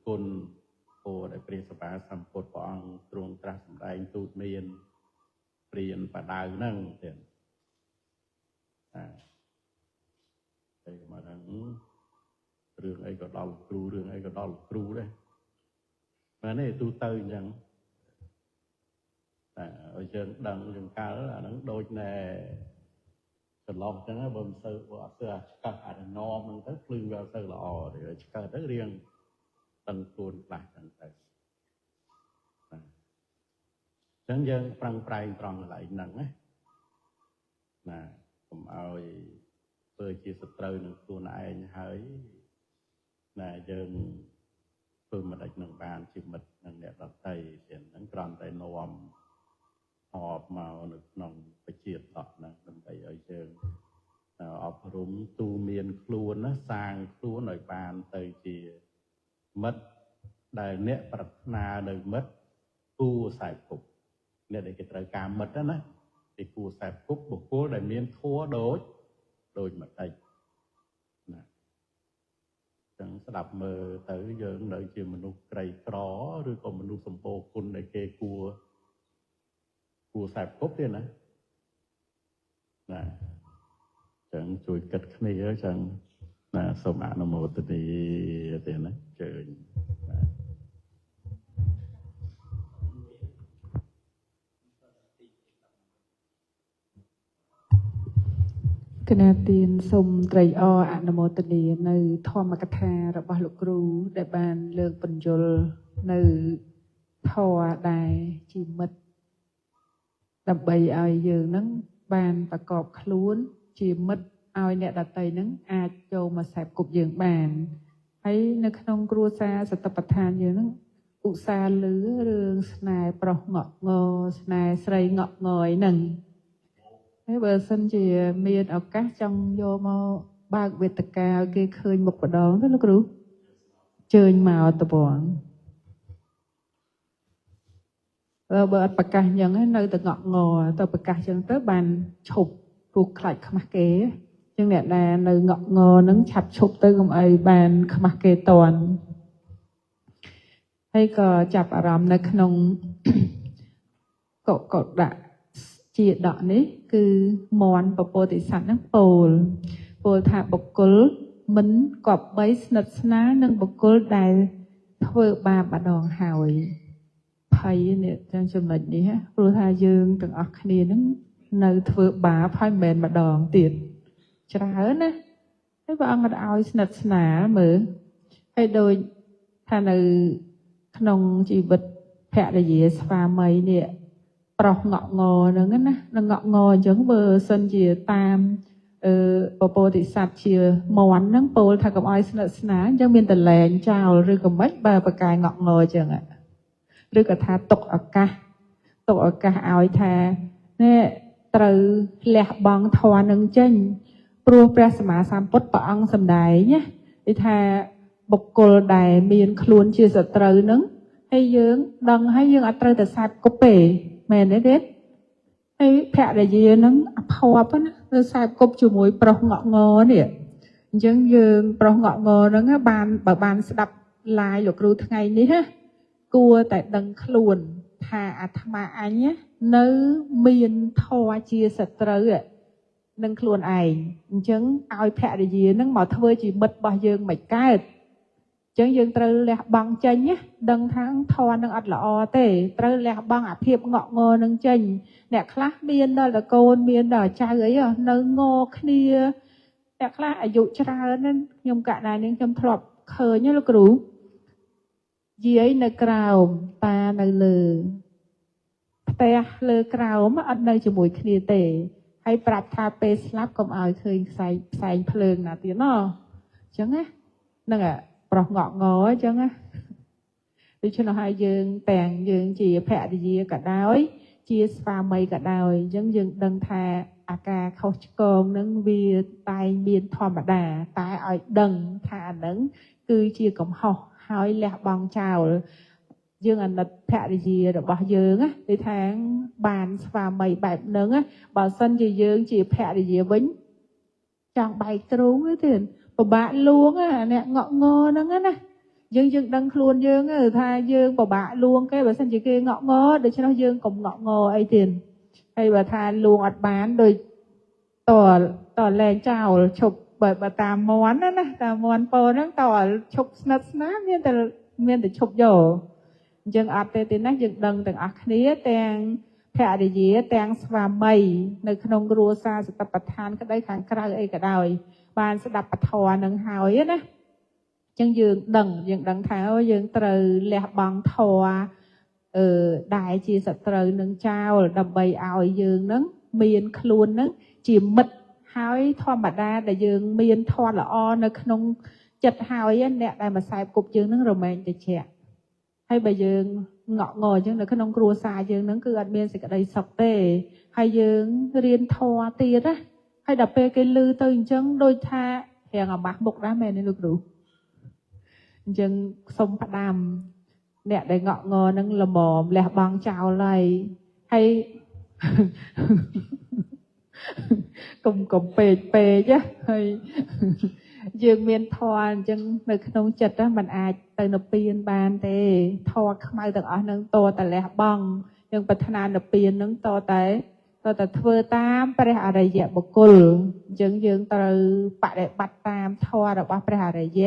cồnโดยเปรียบสภาสัมปทองตรงตรัสได้ตูดเมียนเปลี่ยนประดานั่งเด่นไปมาทั้งเรื่องไอ้ก็ดอลครูเรื่องไอ้ก็ดอลครูได้มาเนี่ยตูเตยยังở trên đằng trên cao là nó đôi nèฉลองจังนะบ่มเสือบ่เสือก็อาจจะนอมันก็คลื่นvàoเสือละเดี๋ยวก็ได้เรียงตั้งตูนปลายตั้งแต่ฉันยังปรังปรายตรองหลายหนังนะผมเอาเปิดจีสตรีหนึ่งตัวนายหายนะยังเพิ่มมาได้หนึ่งบานจิมัดหนึ่งเนี่ยรับไตเสียนทั้งกรอนไตนวมหอบมาหนึ่งนองไปเฉียดต่อนะมันไปเอาเชิงอภรุมตูเมียนครูนะสร้างครูหน่อยบานเตยจีมัดได้เนี่ยปรัชนาได้มัดกูใส่ปุกเนี่ยได้กิจการมัดนะที่กูใส่ปุกบุกกูได้เมียนทั่วโดยมัดไตนะจังสลับมือเตยเยอะเลยจีมนุษย์ไกรกรอหรือก็มนุษย์สมโภชคุณได้เกกูใส่ปุกเนี่ยนะจังช่วยกัดขึ้นเยอะจังสมานโมตติเตียนะเจอคณะเตียนสมไตรออนโมตนีในธรรมกถาระบาลูกครูได้บานเลือกปัญจลในทอได้จิมัดดับใบเอาเยอะนั้นบานประกอบคล้วนจิมัดเอาเนี่ยดัดไตนั้นอาจโจมาแสบกบเยืองบานให้ในขนมครัวซาสตประทานเยอะนั้นอุซาหรือเรื่องสนายปลอกเงาะงอสนายใส่เงาะงอยหนึ่งให้เบอร์สันจีเมียนเอากัจังโยมาบางเวทกาเกยเคยหมกกระดองท่านลูกรู้เจอมาตะบอนเราเบอร์ประกาศยังให้ในแต่เงาะงอแต่ประกาศยังเตอบันฉุบถูกขลัดขมักเกยจังเนี่ยในเงาะงอนั้นฉับฉุบเตอกับไอ้บันขมักเกยตอนให้ก็จับอารมณ์ในขนมกดดะจีดอกนี้คือมอนปโปติสันนักโปลถาบกลมันกอบใบสนัดสนานังบกลได้เทอบาบดองหายไพ่เนี่ยจังจำนวนนี้ฮะโปลถายืงถึงอักนี้นั้นในเทอบาไพ่แมนบดองติดจะหานะให้บางมันเอาสนัดสนาเหมือให้โดยถ้าในขนมจีบดแพะได้เยสฟาไมเนี่ยปลอกเงาะงอนั่นนะเงาะงอจังเบอร์สันจีตามปโปติสัตเชียมอนนั่งโปลถ้ากับไอสนัสนาจังเป็นแต่แหลงเจ้าหรือกับมัดบาประกายเงาะงอจังอ่ะหรือกับทาตกอากาเอาทาเนี่ยตรึแหลกบังทวานังเจนปลัวปราสมาสามปดปะอังสำได้เนี่ยไอทาบกกลได้มีนคล้วนเชียสตรึนึงให้ยืงดังให้ยืงอัตรึแต่สัตกเปแม่เนี่ยเด็ดไอ้แพะได้ยืนนั้นพอปะนะเราใส่กบจมูกปลอกเงาะงอเนี่ยยังยืนปลอกเงาะงอนั้นบานสดับลายหลอกรู้ทั้งไงนี่ฮะกลัวแต่ดังขลุ่นทาอาตมาอันเนี้ยเนื้อมีนทอเชียสตรึดังขลุ่นไอ้ยังเอาแพะได้ยืนนั้นหมอเธอจีบัดบ่ยืนไม่ใกล้จังยังตรึแหลกบังใจเนี่ยดังทั้งทอนังอัดละอเต้ตรึแหลกบังอาเพียบเงาะงอนังใจเนี่ยคลาเมียนได้ละโกนเมียนได้ใจเอ้ยเนื้องอคเนียเนี่ยคลาอายุชรานั้นยมกะนายนึงจำทรอบเคยเนี่ยลูกรู้เย้ยในกราวตาในเลือแต่เลือกราวมาอัดในจมูกคเนียเต้ให้ปรับทาเปสลับกับเอาเคยใส่เพลิงนะตีน้อจังไงนั่งอ่ะปลอกเงาะงอจังอ่ะดิฉันเอาให้ยืงแต่งยืงจีแผลดีกับดาวจี chia pha mây cả đời dân dân đằng thà cả khâu con nâng vì tai miên thò mà đà tai ở đằng thà nâng cứ chia cộng học hỏi lẹ bằng chào dương anh đặt phạ gì rồi bỏ dương á để tháng bàn và mày bẹp nướng á bảo sân gì dương chỉ phạ gì vĩnh chẳng bày trúng ấy thì bà bạn luôn á nè ngọ ngơ nâng á nè dương dương đăng luôn dương á tha dương bà bạn luôn cái bà sân chỉ kia ngọ ngơ để cho nó dương cùng ngọ ngơ ấy tiền hay bà tha luôn ọt bán rồi tỏ lên chào chụp bởi bà tàm món á nè tàm món bờ nó tỏ chụp snap snap miên để chụp dầu dân ọt tê nát dân đằng từng ọt khía tên phạ để gì tên và mây nơi khung rùa xa sẽ tập than cái đấy kháng cray ấy cả đời bạn sẽ đập thò nâng hào ấy nè chân dương đằng tháo dương từ lẹ bằng thò đại chi sẽ từ nâng trao đầm bầy ảo dương nâng miên luôn nâng chỉ mật hái thò mà đa để dương miên thò là o nơi khung chật hào ấy nè đại mà xài cục dương nâng rồi mình để trẻ hay bây giờ ngọ ngồi chứ là cái nông cua xài chứ nó cứ ăn miên sẽ cái đây sọc tê hay giờ riêng thò tiệt á hay đập pe cái lư từ chân đôi tha hẹn ở bạc bục đá mền nên được đủ chân sông phát đàm nè để ngọ ngồi nâng là mồm lẹ bằng chào lại hay cùng pê chứ hay dương miên thò chân nơi nông chật á mình ai từ nộp tiền bàn thế thò không ai được ở nâng toแต่ lẹ bằng nhưngปัฒนานปีนនឹងតតែធ្វើតាមព្រះអរិយបុគ្គលយើងត្រូវបដិបត្តិតាមធម៌របស់ព្រះអរិយ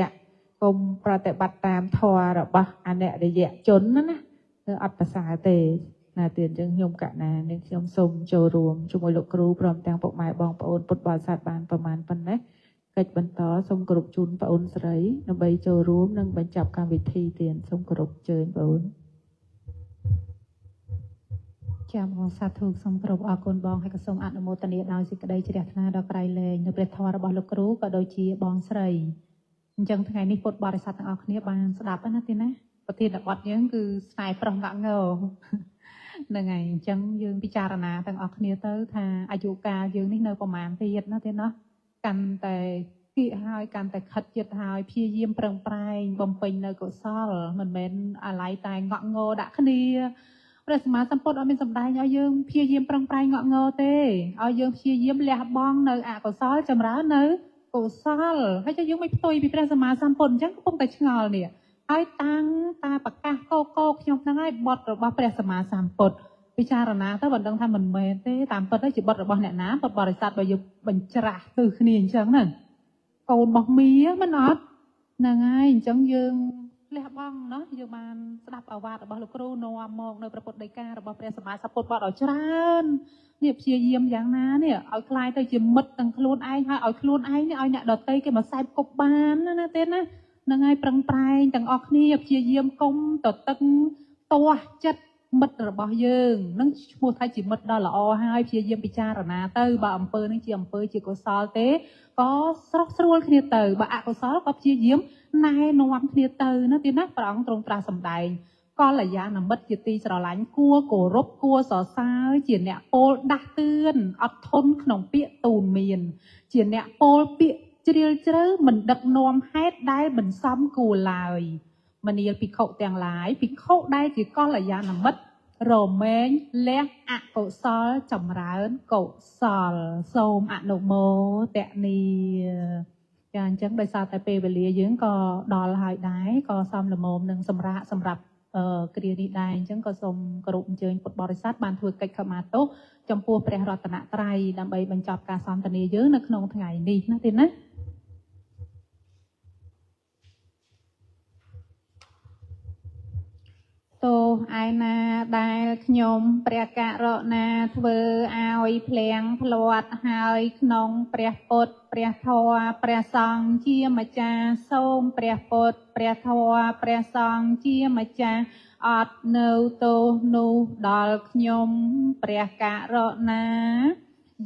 កុំប្រតិបត្តិតាមធម៌របស់អនិរិយជនណាគឺអត់ប្រសើរទេណាទៀតយើងខ្ញុំកណានឹងខ្ញុំសូមចូលរួមជាមួយលោកគ្រូព្រមទាំងពុកម៉ែបងប្អូនពុទ្ធបរិស័ទបានប្រមាណប៉ុណ្ណេះកិច្ចបន្តសូមគោរពជូនបងអូនស្រីដើម្បីចូលរួមនិងបញ្ចប់កម្មវិធីទៀតសូមគោរពជើញបងអូនចាំបងសាធុសូមគោរពអរគុណបងហើយក៏សូមអនុមោទនាដោយសេចក្តីជ្រះថ្លាដល់ក្រៃលែងនៅព្រះធម៌របស់លោកគ្រូក៏ដូចជាបងស្រីអញ្ចឹងថ្ងៃនេះពុទ្ធបរិស័ទទាំងអស់គ្នាបានស្ដាប់ណាទេណាប្រធានបទយើងគឺស្នេហ៍ប្រុសងក់ងើហ្នឹងហើយអញ្ចឹងយើងពិចារណាទាំងអស់គ្នាទៅថាអាយុកាលយើងនេះនៅប្រមាណទៀតណាទេណាកាន់តែគៀកហើយកាន់តែខិតចិត្តហើយព្យាយាមប្រឹងប្រែងបំពេញនៅកុសលមិនមែនអាឡ័យតែងក់ងើដាក់គ្នាព្រះសម្មាសម្ពុទ្ធអត់មានសម្ដែងឲ្យយើងព្យាយាមប្រឹងប្រែងងក់ងើទេឲ្យយើងព្យាយាមលះបង់នៅអកុសលចម្រើននៅកុសលហើយយើងមិនផ្ទុយពីព្រះសម្មាសម្ពុទ្ធអញ្ចឹងកំពុងតែឆ្ងល់នេះហើយតាំងតាប្រកាសកោខ្ញុំហ្នឹងហើយបទរបស់ព្រះសម្មាសម្ពុទ្ធពិចារណាទៅមិនដឹងថាមិនមែនទេតាមពិតទៅជាបទរបស់អ្នកណាពុទ្ធបរិស័ទបើយើងបញ្ច្រាស់ទៅគ្នាអញ្ចឹងហ្នឹងកូនរបស់មីមិនអត់ហ្នឹងហើយអញ្ចឹងយើងលះបង់เนาะយើងបានស្ដាប់អាវាតរបស់លោកគ្រូនាំមកនៅព្រះពុទ្ធដីការបស់ព្រះសម្មាសម្ពុទ្ធបទឲ្យច្រើននេះព្យាយាមយ៉ាងណានេះឲ្យคล้ายទៅជាមិត្តទាំងខ្លួនឯងហើយឲ្យខ្លួនឯងនេះឲ្យអ្នកដទៃគេមកសែបគប់បានណាទេណាហ្នឹងហើយប្រឹងប្រែងទាំងអស់គ្នាព្យាយាមកុំតតឹងទាស់ចិត្តមិត្តរបស់យើងនឹងឈ្មោះថាជាមិត្តដ៏ល្អហើយព្យាយាមពិចារណាទៅបើអំពើនឹងជាអំពើជាកុសលទេក៏ស្រស់ស្រួលគ្នាទៅបើអកុសលក៏ព្យាយាមណែនាំគ្នាទៅណាទៀតណាព្រះអង្គទ្រង់ត្រាស់សម្ដែងកល្យាណមិត្តជាទីស្រឡាញ់គួរគោរពគួរសរសើរជាអ្នកពោលដាស់តឿនអត់ធន់ក្នុងពាក្យទូនមានជាអ្នកពោលពាក្យជ្រាលជ្រៅមិនដឹកនាំហេតុដែលមិនសមគួរឡើយមនាលភិក្ខុទាំងឡាយភិក្ខុដែលជាកល្យាណមិត្តរមែងលះអកុសលចម្រើនកុសលសូមអនុមោទនាចាអញ្ចឹងដោយសារតែពេលវេលាយើងក៏ដល់ហើយដែរក៏សំលមមនឹងសម្រាប់គ្រានេះដែរអញ្ចឹងក៏សូមគោរពអញ្ជើញពុទ្ធបរិស័ទបានធ្វើកិច្ចខមាទោសចំពោះព្រះរតនត្រ័យដើម្បីបញ្ចប់ការសន្ទនាយើងនៅក្នុងថ្ងៃនេះណាទេណាទោឯណាដែលខ្ញុំព្រះករុណាធ្វើឲ្យភ្លៀងភ្លាត់ហើយក្នុងព្រះពុទ្ធព្រះធម៌ព្រះសង្ឃជាម្ចាស់សូមព្រះពុទ្ធព្រះធម៌ព្រះសង្ឃជាម្ចាស់អត់នៅទោសនោះដល់ខ្ញុំព្រះករុណា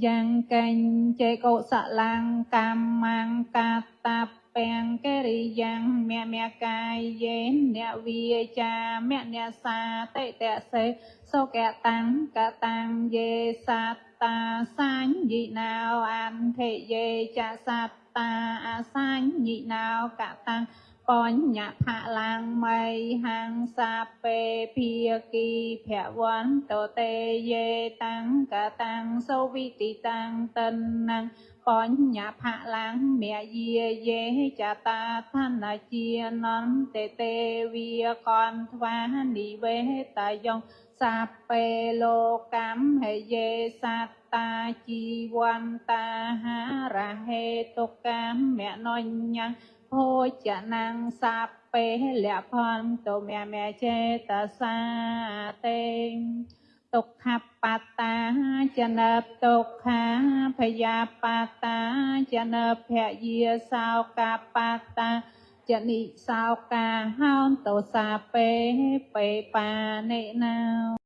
យ៉ាងកញ្ចេកុសលੰកម្មង្កត bèn kê ri yang mẹ cài dên nẹ vi cha mẹ sa tệ xê sô cả tăng dê sát ta sanh dị nào an thể dê cha sát ta sanh nhị nào cả tăng con nhạc hạ lang mây hàng sa pê pia kỳ phẹ vấn tổ tê dê tăng cả tăng sâu vi tì tăng tân năng con nhà hạ lang mẹ dê cha ta thân là chia non tê vi con thoa ni vê ta dông sa pê lô cam hệ dê sát ta chi quan ta ha ra hệ tô cam mẹ nói nhang hô chả năng sa pê lẹ con tô mẹ chê ta sa tê tục hạp bà ta cha nợp tục ha phê gia bà ta cha nợp phẹ dìa sao ca bà ta cha nị sao ca hôn tổ sa pê bà nệ nào